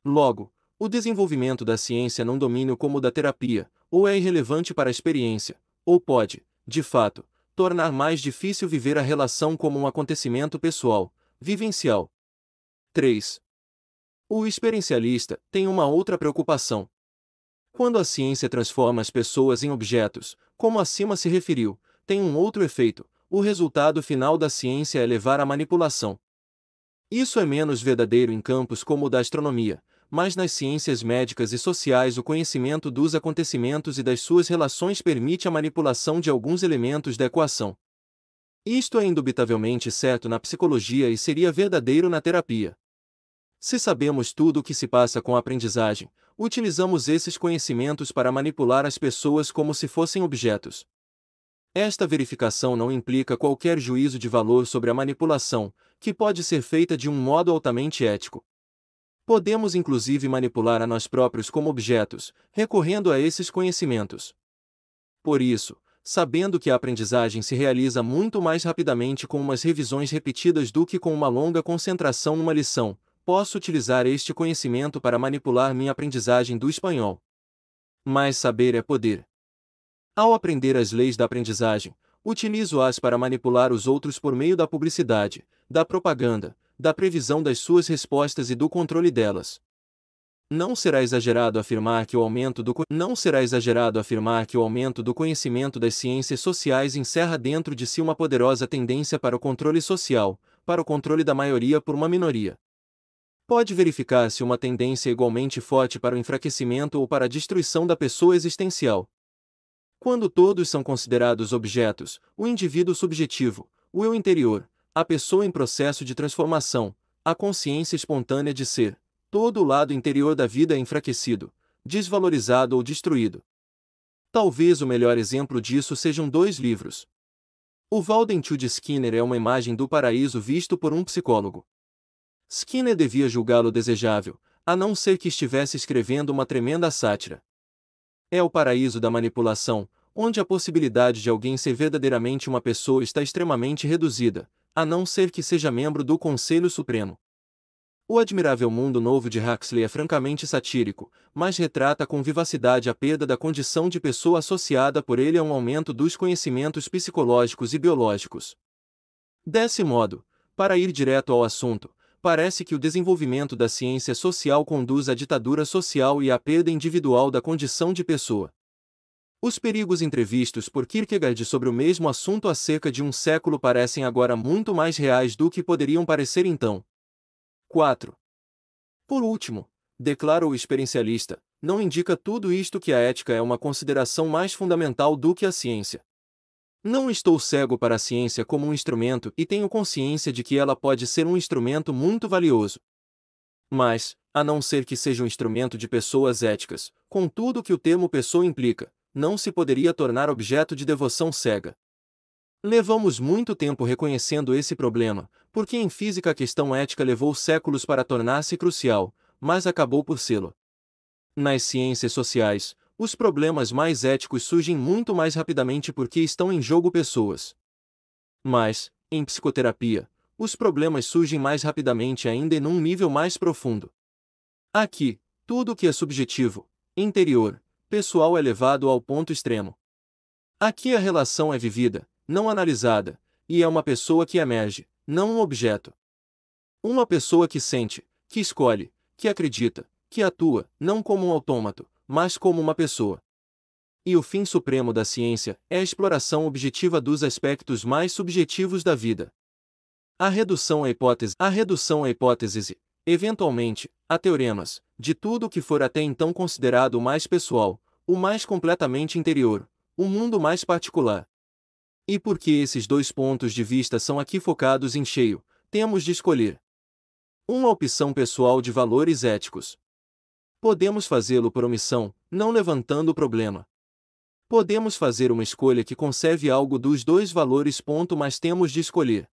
Logo, o desenvolvimento da ciência num domínio como o da terapia, ou é irrelevante para a experiência, ou pode, de fato, tornar mais difícil viver a relação como um acontecimento pessoal, vivencial. 3. O experiencialista tem uma outra preocupação. Quando a ciência transforma as pessoas em objetos, como acima se referiu, tem um outro efeito: o resultado final da ciência é levar à manipulação. Isso é menos verdadeiro em campos como o da astronomia, mas nas ciências médicas e sociais o conhecimento dos acontecimentos e das suas relações permite a manipulação de alguns elementos da equação. Isto é indubitavelmente certo na psicologia e seria verdadeiro na terapia. Se sabemos tudo o que se passa com a aprendizagem, utilizamos esses conhecimentos para manipular as pessoas como se fossem objetos. Esta verificação não implica qualquer juízo de valor sobre a manipulação, que pode ser feita de um modo altamente ético. Podemos inclusive manipular a nós próprios como objetos, recorrendo a esses conhecimentos. Por isso, sabendo que a aprendizagem se realiza muito mais rapidamente com umas revisões repetidas do que com uma longa concentração numa lição, posso utilizar este conhecimento para manipular minha aprendizagem do espanhol. Mas saber é poder. Ao aprender as leis da aprendizagem, utilizo-as para manipular os outros por meio da publicidade, da propaganda, da previsão das suas respostas e do controle delas. Não será exagerado afirmar que o aumento do conhecimento das ciências sociais encerra dentro de si uma poderosa tendência para o controle social, para o controle da maioria por uma minoria. Pode verificar-se uma tendência igualmente forte para o enfraquecimento ou para a destruição da pessoa existencial. Quando todos são considerados objetos, o indivíduo subjetivo, o eu interior, a pessoa em processo de transformação, a consciência espontânea de ser, todo o lado interior da vida é enfraquecido, desvalorizado ou destruído. Talvez o melhor exemplo disso sejam dois livros. O Walden de Skinner é uma imagem do paraíso visto por um psicólogo. Skinner devia julgá-lo desejável, a não ser que estivesse escrevendo uma tremenda sátira. É o paraíso da manipulação, onde a possibilidade de alguém ser verdadeiramente uma pessoa está extremamente reduzida, a não ser que seja membro do Conselho Supremo. O Admirável Mundo Novo de Huxley é francamente satírico, mas retrata com vivacidade a perda da condição de pessoa associada por ele a um aumento dos conhecimentos psicológicos e biológicos. Desse modo, para ir direto ao assunto, parece que o desenvolvimento da ciência social conduz à ditadura social e à perda individual da condição de pessoa. Os perigos entrevistos por Kierkegaard sobre o mesmo assunto há cerca de um século parecem agora muito mais reais do que poderiam parecer então. 4. Por último, declara o experiencialista, não indica tudo isto que a ética é uma consideração mais fundamental do que a ciência. Não estou cego para a ciência como um instrumento e tenho consciência de que ela pode ser um instrumento muito valioso. Mas, a não ser que seja um instrumento de pessoas éticas, com tudo que o termo pessoa implica, não se poderia tornar objeto de devoção cega. Levamos muito tempo reconhecendo esse problema, porque em física a questão ética levou séculos para tornar-se crucial, mas acabou por sê-lo. Nas ciências sociais, os problemas mais éticos surgem muito mais rapidamente porque estão em jogo pessoas. Mas, em psicoterapia, os problemas surgem mais rapidamente ainda e num nível mais profundo. Aqui, tudo o que é subjetivo, interior, pessoal é levado ao ponto extremo. Aqui a relação é vivida, não analisada, e é uma pessoa que emerge, não um objeto. Uma pessoa que sente, que escolhe, que acredita, que atua, não como um autômato, mas como uma pessoa. E o fim supremo da ciência é a exploração objetiva dos aspectos mais subjetivos da vida. A redução à hipóteses e, eventualmente, a teoremas, de tudo o que for até então considerado o mais pessoal, o mais completamente interior, o mundo mais particular. E porque esses dois pontos de vista são aqui focados em cheio, temos de escolher uma opção pessoal de valores éticos. Podemos fazê-lo por omissão, não levantando o problema. Podemos fazer uma escolha que conserve algo dos dois valores. Mas temos de escolher.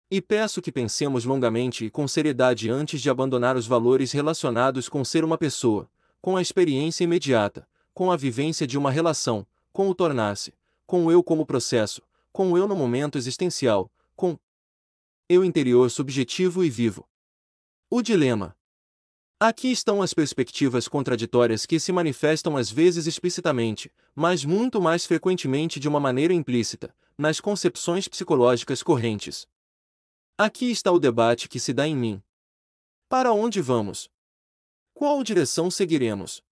E peço que pensemos longamente e com seriedade antes de abandonar os valores relacionados com ser uma pessoa, com a experiência imediata, com a vivência de uma relação, com o tornar-se, com o eu como processo, com o eu no momento existencial, com eu interior subjetivo e vivo. O dilema. Aqui estão as perspectivas contraditórias que se manifestam às vezes explicitamente, mas muito mais frequentemente de uma maneira implícita, nas concepções psicológicas correntes. Aqui está o debate que se dá em mim. Para onde vamos? Qual direção seguiremos?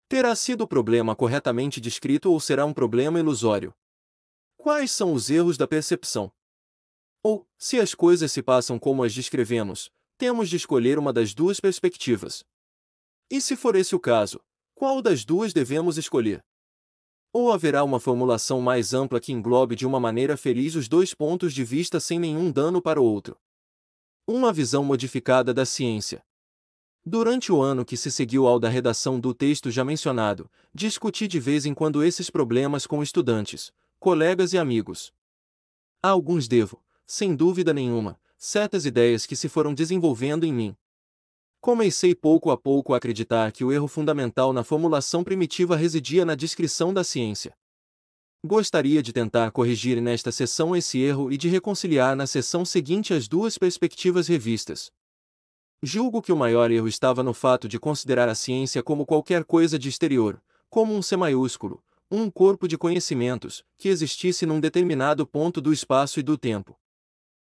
Terá sido o problema corretamente descrito ou será um problema ilusório? Quais são os erros da percepção? Ou, se as coisas se passam como as descrevemos, temos de escolher uma das duas perspectivas. E se for esse o caso, qual das duas devemos escolher? Ou haverá uma formulação mais ampla que englobe de uma maneira feliz os dois pontos de vista sem nenhum dano para o outro? Uma visão modificada da ciência. Durante o ano que se seguiu ao da redação do texto já mencionado, discuti de vez em quando esses problemas com estudantes, colegas e amigos. A alguns devo, sem dúvida nenhuma, certas ideias que se foram desenvolvendo em mim. Comecei pouco a pouco a acreditar que o erro fundamental na formulação primitiva residia na descrição da ciência. Gostaria de tentar corrigir nesta sessão esse erro e de reconciliar na sessão seguinte as duas perspectivas revistas. Julgo que o maior erro estava no fato de considerar a ciência como qualquer coisa de exterior, como um C maiúsculo, um corpo de conhecimentos, que existisse num determinado ponto do espaço e do tempo.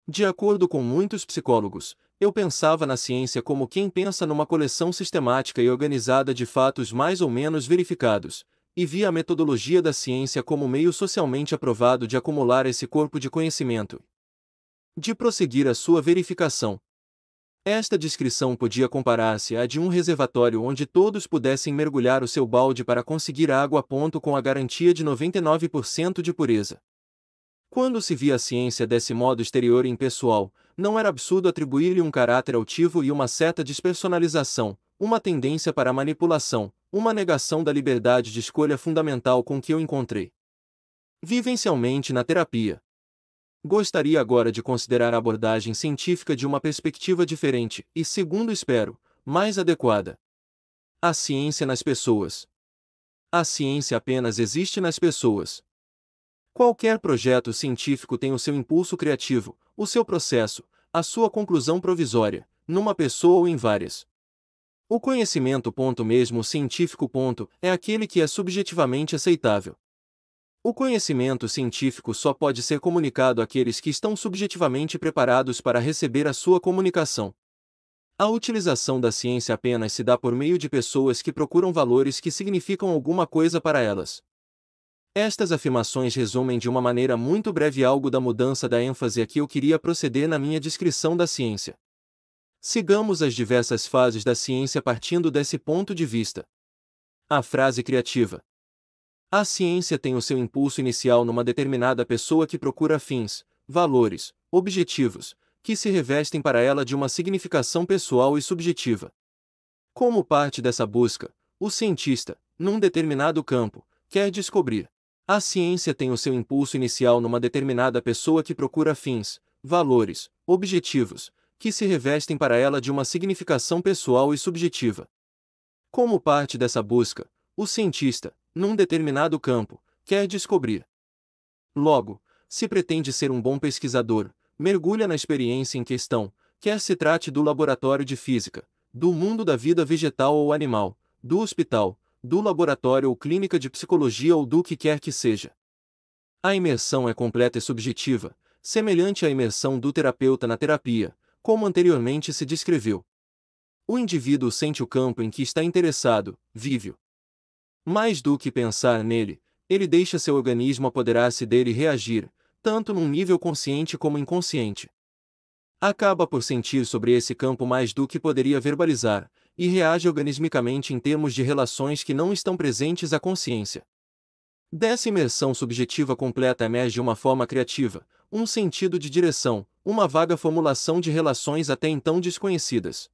De acordo com muitos psicólogos, eu pensava na ciência como quem pensa numa coleção sistemática e organizada de fatos mais ou menos verificados, e via a metodologia da ciência como meio socialmente aprovado de acumular esse corpo de conhecimento, de prosseguir a sua verificação. Esta descrição podia comparar-se à de um reservatório onde todos pudessem mergulhar o seu balde para conseguir água com a garantia de 99% de pureza. Quando se via a ciência desse modo exterior e impessoal, não era absurdo atribuir-lhe um caráter altivo e uma certa despersonalização, uma tendência para a manipulação, uma negação da liberdade de escolha fundamental com que eu encontrei vivencialmente na terapia. Gostaria agora de considerar a abordagem científica de uma perspectiva diferente e, segundo espero, mais adequada. A ciência nas pessoas. A ciência apenas existe nas pessoas. Qualquer projeto científico tem o seu impulso criativo, o seu processo, a sua conclusão provisória, numa pessoa ou em várias. O conhecimento, mesmo científico, é aquele que é subjetivamente aceitável. O conhecimento científico só pode ser comunicado àqueles que estão subjetivamente preparados para receber a sua comunicação. A utilização da ciência apenas se dá por meio de pessoas que procuram valores que significam alguma coisa para elas. Estas afirmações resumem de uma maneira muito breve algo da mudança da ênfase a que eu queria proceder na minha descrição da ciência. Sigamos as diversas fases da ciência partindo desse ponto de vista. A frase criativa. A ciência tem o seu impulso inicial numa determinada pessoa que procura fins, valores, objetivos, que se revestem para ela de uma significação pessoal e subjetiva. Como parte dessa busca, o cientista, num determinado campo, quer descobrir. A ciência tem o seu impulso inicial numa determinada pessoa que procura fins, valores, objetivos, que se revestem para ela de uma significação pessoal e subjetiva. Como parte dessa busca, o cientista, num determinado campo, quer descobrir. Logo, se pretende ser um bom pesquisador, mergulha na experiência em questão, quer se trate do laboratório de física, do mundo da vida vegetal ou animal, do hospital, do laboratório ou clínica de psicologia ou do que quer que seja. A imersão é completa e subjetiva, semelhante à imersão do terapeuta na terapia, como anteriormente se descreveu. O indivíduo sente o campo em que está interessado, vive-o. Mais do que pensar nele, ele deixa seu organismo apoderar-se dele e reagir, tanto num nível consciente como inconsciente. Acaba por sentir sobre esse campo mais do que poderia verbalizar, e reage organismicamente em termos de relações que não estão presentes à consciência. Dessa imersão subjetiva completa emerge uma forma criativa, um sentido de direção, uma vaga formulação de relações até então desconhecidas.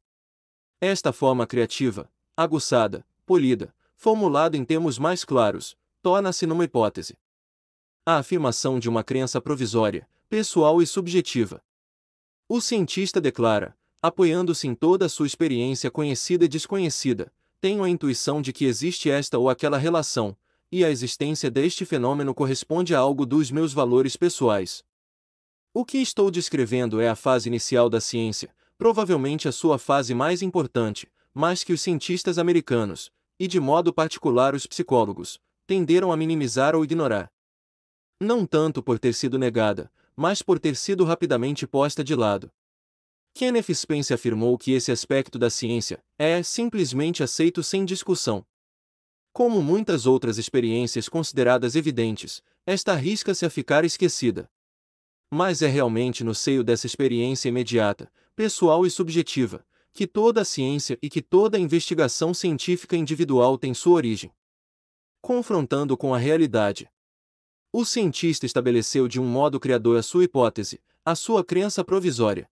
Esta forma criativa, aguçada, polida, formulada em termos mais claros, torna-se numa hipótese. A afirmação de uma crença provisória, pessoal e subjetiva. O cientista declara, apoiando-se em toda a sua experiência conhecida e desconhecida, tenho a intuição de que existe esta ou aquela relação, e a existência deste fenômeno corresponde a algo dos meus valores pessoais. O que estou descrevendo é a fase inicial da ciência, provavelmente a sua fase mais importante, mas que os cientistas americanos, e de modo particular os psicólogos, tenderam a minimizar ou ignorar. Não tanto por ter sido negada, mas por ter sido rapidamente posta de lado. Kenneth Spence afirmou que esse aspecto da ciência é simplesmente aceito sem discussão. Como muitas outras experiências consideradas evidentes, esta arrisca-se a ficar esquecida. Mas é realmente no seio dessa experiência imediata, pessoal e subjetiva, que toda a ciência e que toda a investigação científica individual tem sua origem. Confrontando com a realidade. O cientista estabeleceu de um modo criador a sua hipótese, a sua crença provisória.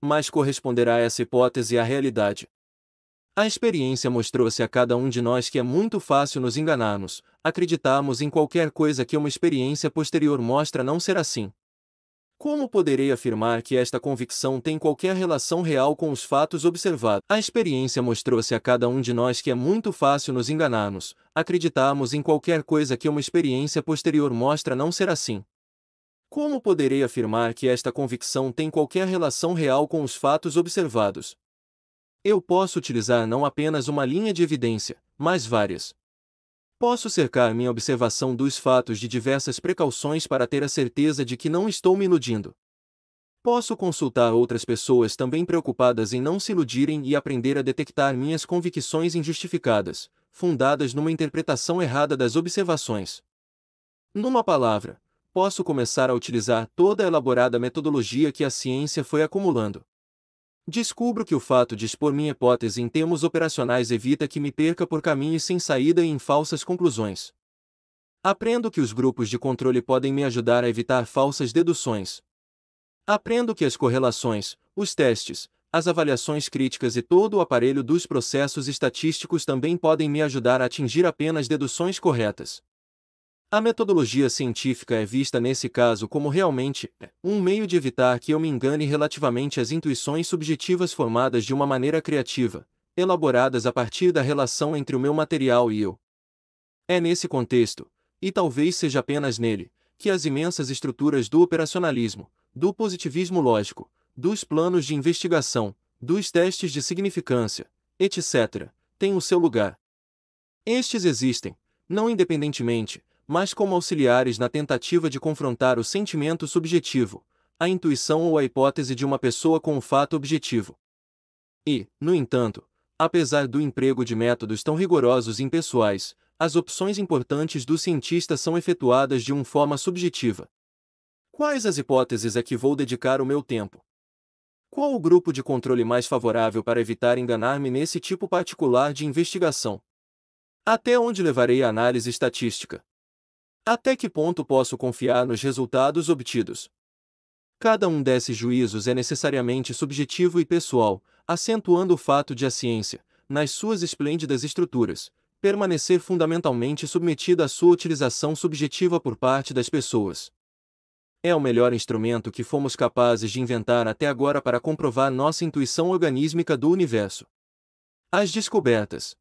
Mas corresponderá essa hipótese à realidade. A experiência mostrou-se a cada um de nós que é muito fácil nos enganarmos, acreditarmos em qualquer coisa que uma experiência posterior mostra não ser assim. Como poderei afirmar que esta convicção tem qualquer relação real com os fatos observados? A experiência mostrou-se a cada um de nós que é muito fácil nos enganarmos, acreditarmos em qualquer coisa que uma experiência posterior mostra não ser assim. Como poderei afirmar que esta convicção tem qualquer relação real com os fatos observados? Eu posso utilizar não apenas uma linha de evidência, mas várias. Posso cercar minha observação dos fatos de diversas precauções para ter a certeza de que não estou me iludindo. Posso consultar outras pessoas também preocupadas em não se iludirem e aprender a detectar minhas convicções injustificadas, fundadas numa interpretação errada das observações. Numa palavra, posso começar a utilizar toda a elaborada metodologia que a ciência foi acumulando. Descubro que o fato de expor minha hipótese em termos operacionais evita que me perca por caminhos sem saída e em falsas conclusões. Aprendo que os grupos de controle podem me ajudar a evitar falsas deduções. Aprendo que as correlações, os testes, as avaliações críticas e todo o aparelho dos processos estatísticos também podem me ajudar a atingir apenas deduções corretas. A metodologia científica é vista nesse caso como realmente um meio de evitar que eu me engane relativamente às intuições subjetivas formadas de uma maneira criativa, elaboradas a partir da relação entre o meu material e eu. É nesse contexto, e talvez seja apenas nele, que as imensas estruturas do operacionalismo, do positivismo lógico, dos planos de investigação, dos testes de significância, etc., têm o seu lugar. Estes existem, não independentemente, mas como auxiliares na tentativa de confrontar o sentimento subjetivo, a intuição ou a hipótese de uma pessoa com o fato objetivo. E, no entanto, apesar do emprego de métodos tão rigorosos e impessoais, as opções importantes do cientista são efetuadas de uma forma subjetiva. Quais as hipóteses a que vou dedicar o meu tempo? Qual o grupo de controle mais favorável para evitar enganar-me nesse tipo particular de investigação? Até onde levarei a análise estatística? Até que ponto posso confiar nos resultados obtidos? Cada um desses juízos é necessariamente subjetivo e pessoal, acentuando o fato de a ciência, nas suas esplêndidas estruturas, permanecer fundamentalmente submetida à sua utilização subjetiva por parte das pessoas. É o melhor instrumento que fomos capazes de inventar até agora para comprovar nossa intuição organísmica do universo. As descobertas.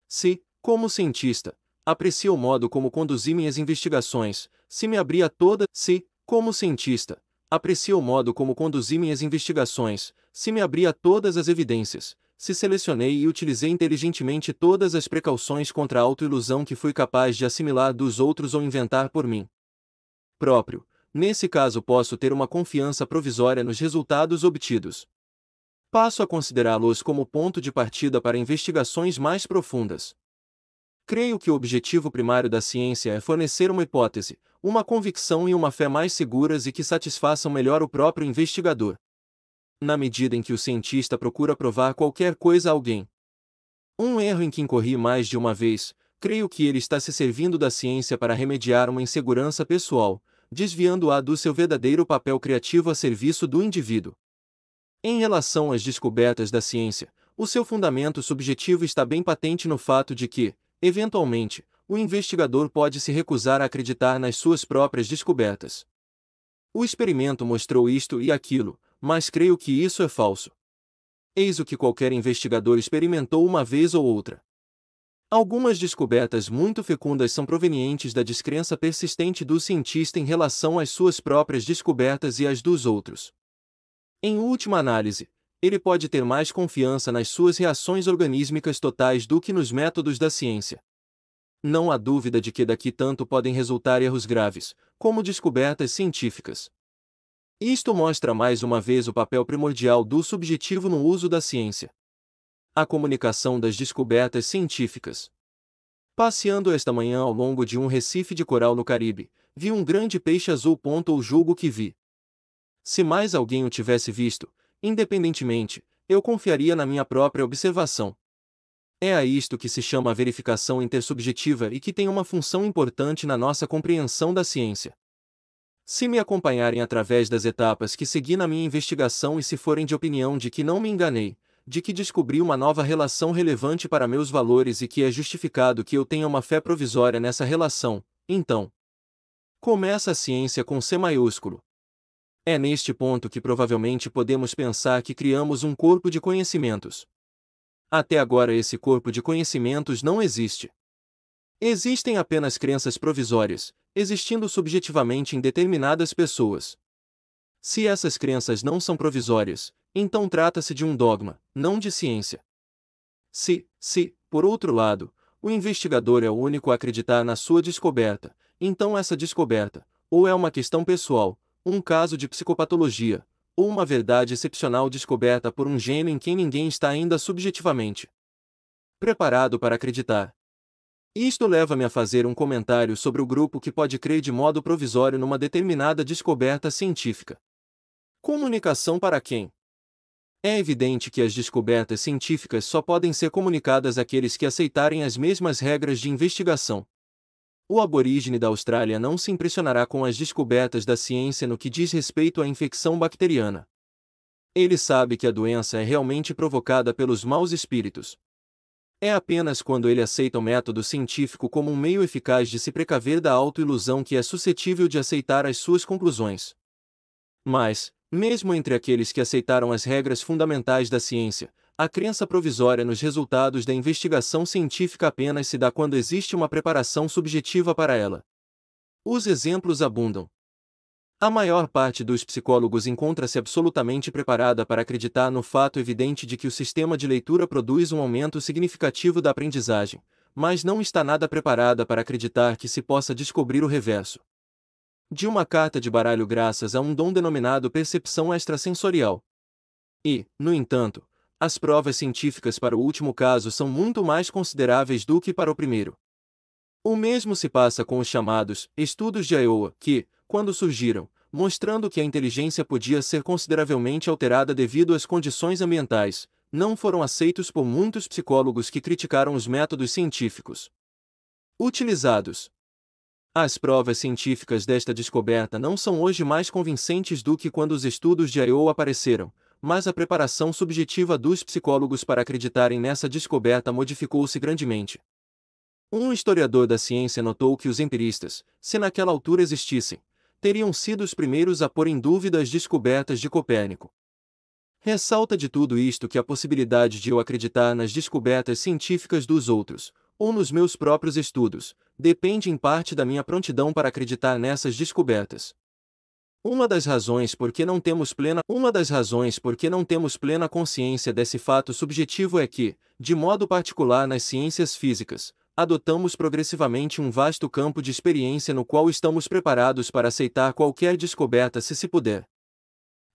Se, como cientista, aprecio o modo como conduzi minhas investigações, se me abri a toda, se, como cientista, aprecio o modo como conduzi minhas investigações, se me abri a todas as evidências, se selecionei e utilizei inteligentemente todas as precauções contra a autoilusão que fui capaz de assimilar dos outros ou inventar por mim próprio, nesse caso posso ter uma confiança provisória nos resultados obtidos. Passo a considerá-los como ponto de partida para investigações mais profundas. Creio que o objetivo primário da ciência é fornecer uma hipótese, uma convicção e uma fé mais seguras e que satisfaçam melhor o próprio investigador. Na medida em que o cientista procura provar qualquer coisa a alguém. Um erro em que incorri mais de uma vez, creio que ele está se servindo da ciência para remediar uma insegurança pessoal, desviando-a do seu verdadeiro papel criativo a serviço do indivíduo. Em relação às descobertas da ciência, o seu fundamento subjetivo está bem patente no fato de que, eventualmente, o investigador pode se recusar a acreditar nas suas próprias descobertas. O experimento mostrou isto e aquilo, mas creio que isso é falso. Eis o que qualquer investigador experimentou uma vez ou outra. Algumas descobertas muito fecundas são provenientes da descrença persistente do cientista em relação às suas próprias descobertas e às dos outros. Em última análise, ele pode ter mais confiança nas suas reações organísmicas totais do que nos métodos da ciência. Não há dúvida de que daqui tanto podem resultar erros graves, como descobertas científicas. Isto mostra mais uma vez o papel primordial do subjetivo no uso da ciência. A comunicação das descobertas científicas. Passeando esta manhã ao longo de um recife de coral no Caribe, vi um grande peixe azul. Ou julgo que vi. Se mais alguém o tivesse visto, independentemente, eu confiaria na minha própria observação. É a isto que se chama a verificação intersubjetiva e que tem uma função importante na nossa compreensão da ciência. Se me acompanharem através das etapas que segui na minha investigação e se forem de opinião de que não me enganei, de que descobri uma nova relação relevante para meus valores e que é justificado que eu tenha uma fé provisória nessa relação, então começa a ciência com C maiúsculo. É neste ponto que provavelmente podemos pensar que criamos um corpo de conhecimentos. Até agora esse corpo de conhecimentos não existe. Existem apenas crenças provisórias, existindo subjetivamente em determinadas pessoas. Se essas crenças não são provisórias, então trata-se de um dogma, não de ciência. Se, por outro lado, o investigador é o único a acreditar na sua descoberta, então essa descoberta, ou é uma questão pessoal, um caso de psicopatologia, ou uma verdade excepcional descoberta por um gênio em quem ninguém está ainda subjetivamente preparado para acreditar. Isto leva-me a fazer um comentário sobre o grupo que pode crer de modo provisório numa determinada descoberta científica. Comunicação para quem? É evidente que as descobertas científicas só podem ser comunicadas àqueles que aceitarem as mesmas regras de investigação. O aborígene da Austrália não se impressionará com as descobertas da ciência no que diz respeito à infecção bacteriana. Ele sabe que a doença é realmente provocada pelos maus espíritos. É apenas quando ele aceita o método científico como um meio eficaz de se precaver da autoilusão que é suscetível de aceitar as suas conclusões. Mas, mesmo entre aqueles que aceitaram as regras fundamentais da ciência, a crença provisória nos resultados da investigação científica apenas se dá quando existe uma preparação subjetiva para ela. Os exemplos abundam. A maior parte dos psicólogos encontra-se absolutamente preparada para acreditar no fato evidente de que o sistema de leitura produz um aumento significativo da aprendizagem, mas não está nada preparada para acreditar que se possa descobrir o reverso de uma carta de baralho graças a um dom denominado percepção extrasensorial. E, no entanto, as provas científicas para o último caso são muito mais consideráveis do que para o primeiro. O mesmo se passa com os chamados estudos de Iowa, que, quando surgiram, mostrando que a inteligência podia ser consideravelmente alterada devido às condições ambientais, não foram aceitos por muitos psicólogos que criticaram os métodos científicos utilizados. As provas científicas desta descoberta não são hoje mais convincentes do que quando os estudos de Iowa apareceram, mas a preparação subjetiva dos psicólogos para acreditarem nessa descoberta modificou-se grandemente. Um historiador da ciência notou que os empiristas, se naquela altura existissem, teriam sido os primeiros a pôr em dúvida as descobertas de Copérnico. Ressalta de tudo isto que a possibilidade de eu acreditar nas descobertas científicas dos outros, ou nos meus próprios estudos, depende em parte da minha prontidão para acreditar nessas descobertas. Uma das razões por que não temos plena consciência desse fato subjetivo é que, de modo particular nas ciências físicas, adotamos progressivamente um vasto campo de experiência no qual estamos preparados para aceitar qualquer descoberta se puder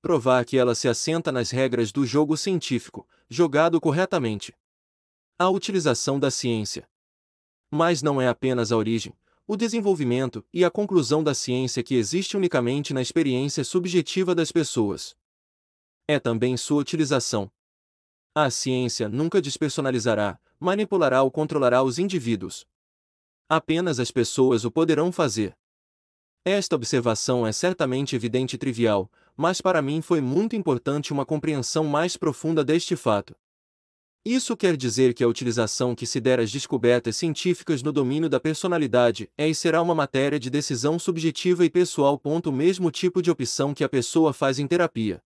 provar que ela se assenta nas regras do jogo científico, jogado corretamente. A utilização da ciência. Mas não é apenas a origem, o desenvolvimento e a conclusão da ciência que existe unicamente na experiência subjetiva das pessoas. É também sua utilização. A ciência nunca despersonalizará, manipulará ou controlará os indivíduos. Apenas as pessoas o poderão fazer. Esta observação é certamente evidente e trivial, mas para mim foi muito importante uma compreensão mais profunda deste fato. Isso quer dizer que a utilização que se der às descobertas científicas no domínio da personalidade é e será uma matéria de decisão subjetiva e pessoal. O mesmo tipo de opção que a pessoa faz em terapia.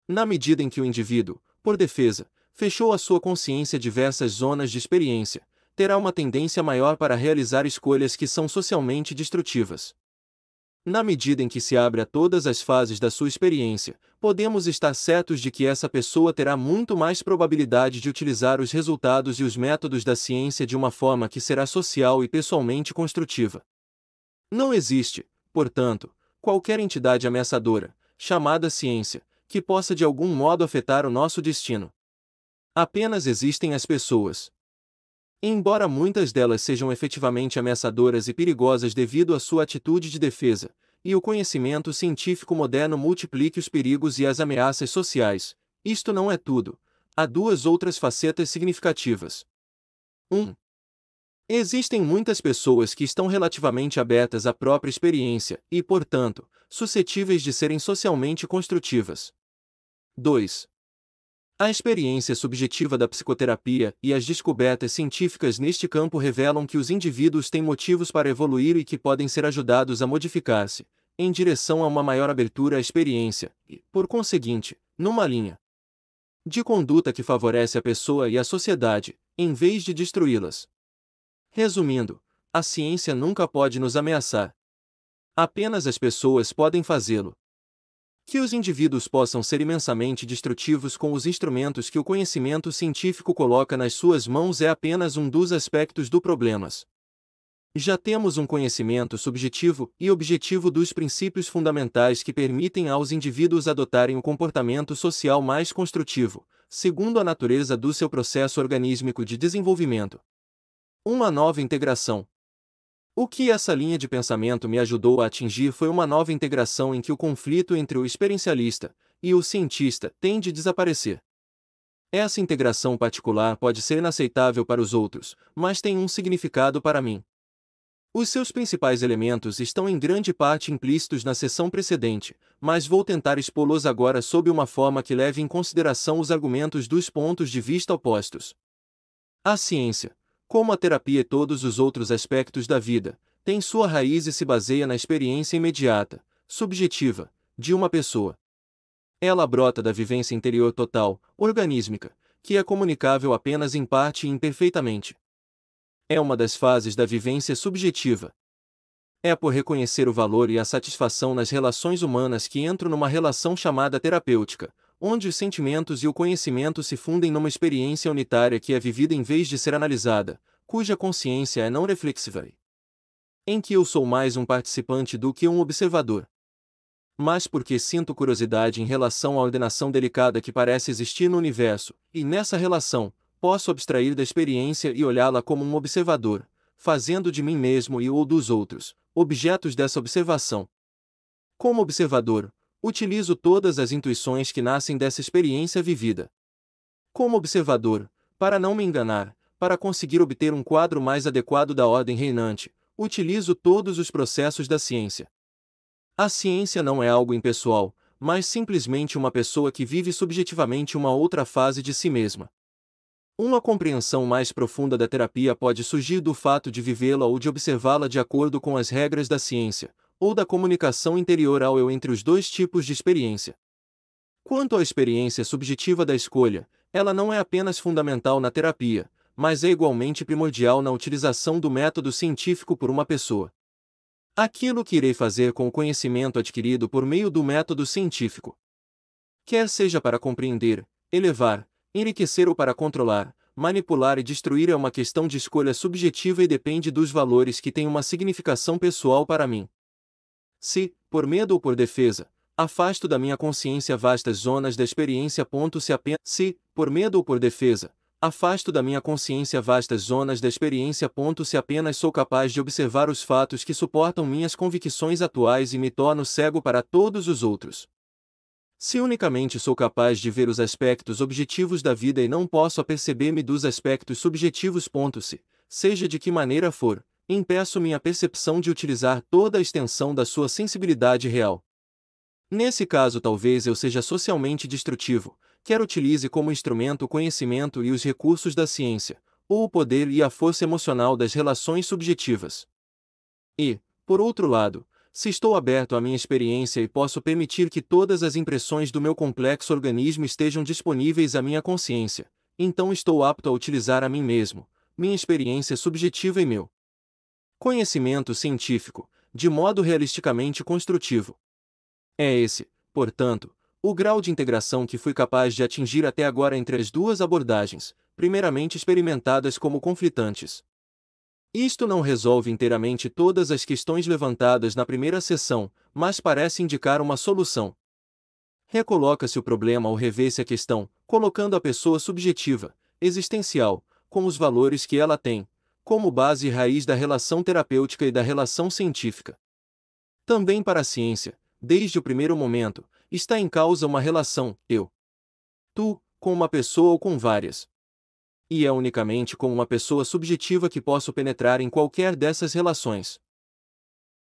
Na medida em que o indivíduo, por defesa, fechou à sua consciência diversas zonas de experiência, terá uma tendência maior para realizar escolhas que são socialmente destrutivas. Na medida em que se abre a todas as fases da sua experiência, podemos estar certos de que essa pessoa terá muito mais probabilidade de utilizar os resultados e os métodos da ciência de uma forma que será social e pessoalmente construtiva. Não existe, portanto, qualquer entidade ameaçadora, chamada ciência, que possa de algum modo afetar o nosso destino. Apenas existem as pessoas. Embora muitas delas sejam efetivamente ameaçadoras e perigosas devido à sua atitude de defesa, e o conhecimento científico moderno multiplique os perigos e as ameaças sociais, isto não é tudo. Há duas outras facetas significativas. 1. Existem muitas pessoas que estão relativamente abertas à própria experiência e, portanto, suscetíveis de serem socialmente construtivas. 2. A experiência subjetiva da psicoterapia e as descobertas científicas neste campo revelam que os indivíduos têm motivos para evoluir e que podem ser ajudados a modificar-se, em direção a uma maior abertura à experiência, e, por conseguinte, numa linha de conduta que favorece a pessoa e a sociedade, em vez de destruí-las. Resumindo, a ciência nunca pode nos ameaçar. Apenas as pessoas podem fazê-lo. Que os indivíduos possam ser imensamente destrutivos com os instrumentos que o conhecimento científico coloca nas suas mãos é apenas um dos aspectos do problema. Já temos um conhecimento subjetivo e objetivo dos princípios fundamentais que permitem aos indivíduos adotarem o comportamento social mais construtivo, segundo a natureza do seu processo organísmico de desenvolvimento. Uma nova integração. O que essa linha de pensamento me ajudou a atingir foi uma nova integração em que o conflito entre o experiencialista e o cientista tem de desaparecer. Essa integração particular pode ser inaceitável para os outros, mas tem um significado para mim. Os seus principais elementos estão em grande parte implícitos na seção precedente, mas vou tentar expô-los agora sob uma forma que leve em consideração os argumentos dos pontos de vista opostos. A ciência, como a terapia e todos os outros aspectos da vida, tem sua raiz e se baseia na experiência imediata, subjetiva, de uma pessoa. Ela brota da vivência interior total, organísmica, que é comunicável apenas em parte e imperfeitamente. É uma das fases da vivência subjetiva. É por reconhecer o valor e a satisfação nas relações humanas que entro numa relação chamada terapêutica, onde os sentimentos e o conhecimento se fundem numa experiência unitária que é vivida em vez de ser analisada, cuja consciência é não reflexiva. Em que eu sou mais um participante do que um observador. Mas porque sinto curiosidade em relação à ordenação delicada que parece existir no universo, e nessa relação, posso abstrair da experiência e olhá-la como um observador, fazendo de mim mesmo e ou dos outros, objetos dessa observação. Como observador, utilizo todas as intuições que nascem dessa experiência vivida. Como observador, para não me enganar, para conseguir obter um quadro mais adequado da ordem reinante, utilizo todos os processos da ciência. A ciência não é algo impessoal, mas simplesmente uma pessoa que vive subjetivamente uma outra fase de si mesma. Uma compreensão mais profunda da terapia pode surgir do fato de vivê-la ou de observá-la de acordo com as regras da ciência, ou da comunicação interior ao eu entre os dois tipos de experiência. Quanto à experiência subjetiva da escolha, ela não é apenas fundamental na terapia, mas é igualmente primordial na utilização do método científico por uma pessoa. Aquilo que irei fazer com o conhecimento adquirido por meio do método científico, quer seja para compreender, elevar, enriquecer ou para controlar, manipular e destruir, é uma questão de escolha subjetiva e depende dos valores que têm uma significação pessoal para mim. Se, por medo ou por defesa, afasto da minha consciência vastas zonas da experiência. Se apenas se, por medo ou por defesa, afasto da minha consciência vastas zonas da experiência. Se apenas sou capaz de observar os fatos que suportam minhas convicções atuais e me torno cego para todos os outros. Se unicamente sou capaz de ver os aspectos objetivos da vida e não posso aperceber-me dos aspectos subjetivos. Se, seja de que maneira for, impeço minha percepção de utilizar toda a extensão da sua sensibilidade real. Nesse caso talvez eu seja socialmente destrutivo, quer utilize como instrumento o conhecimento e os recursos da ciência, ou o poder e a força emocional das relações subjetivas. E, por outro lado, se estou aberto à minha experiência e posso permitir que todas as impressões do meu complexo organismo estejam disponíveis à minha consciência, então estou apto a utilizar a mim mesmo, minha experiência subjetiva e meu conhecimento científico, de modo realisticamente construtivo. É esse, portanto, o grau de integração que fui capaz de atingir até agora entre as duas abordagens, primeiramente experimentadas como conflitantes. Isto não resolve inteiramente todas as questões levantadas na primeira sessão, mas parece indicar uma solução. Recoloca-se o problema ou revê-se a questão, colocando a pessoa subjetiva, existencial, com os valores que ela tem, como base e raiz da relação terapêutica e da relação científica. Também para a ciência, desde o primeiro momento, está em causa uma relação, tu, com uma pessoa ou com várias. E é unicamente com uma pessoa subjetiva que posso penetrar em qualquer dessas relações.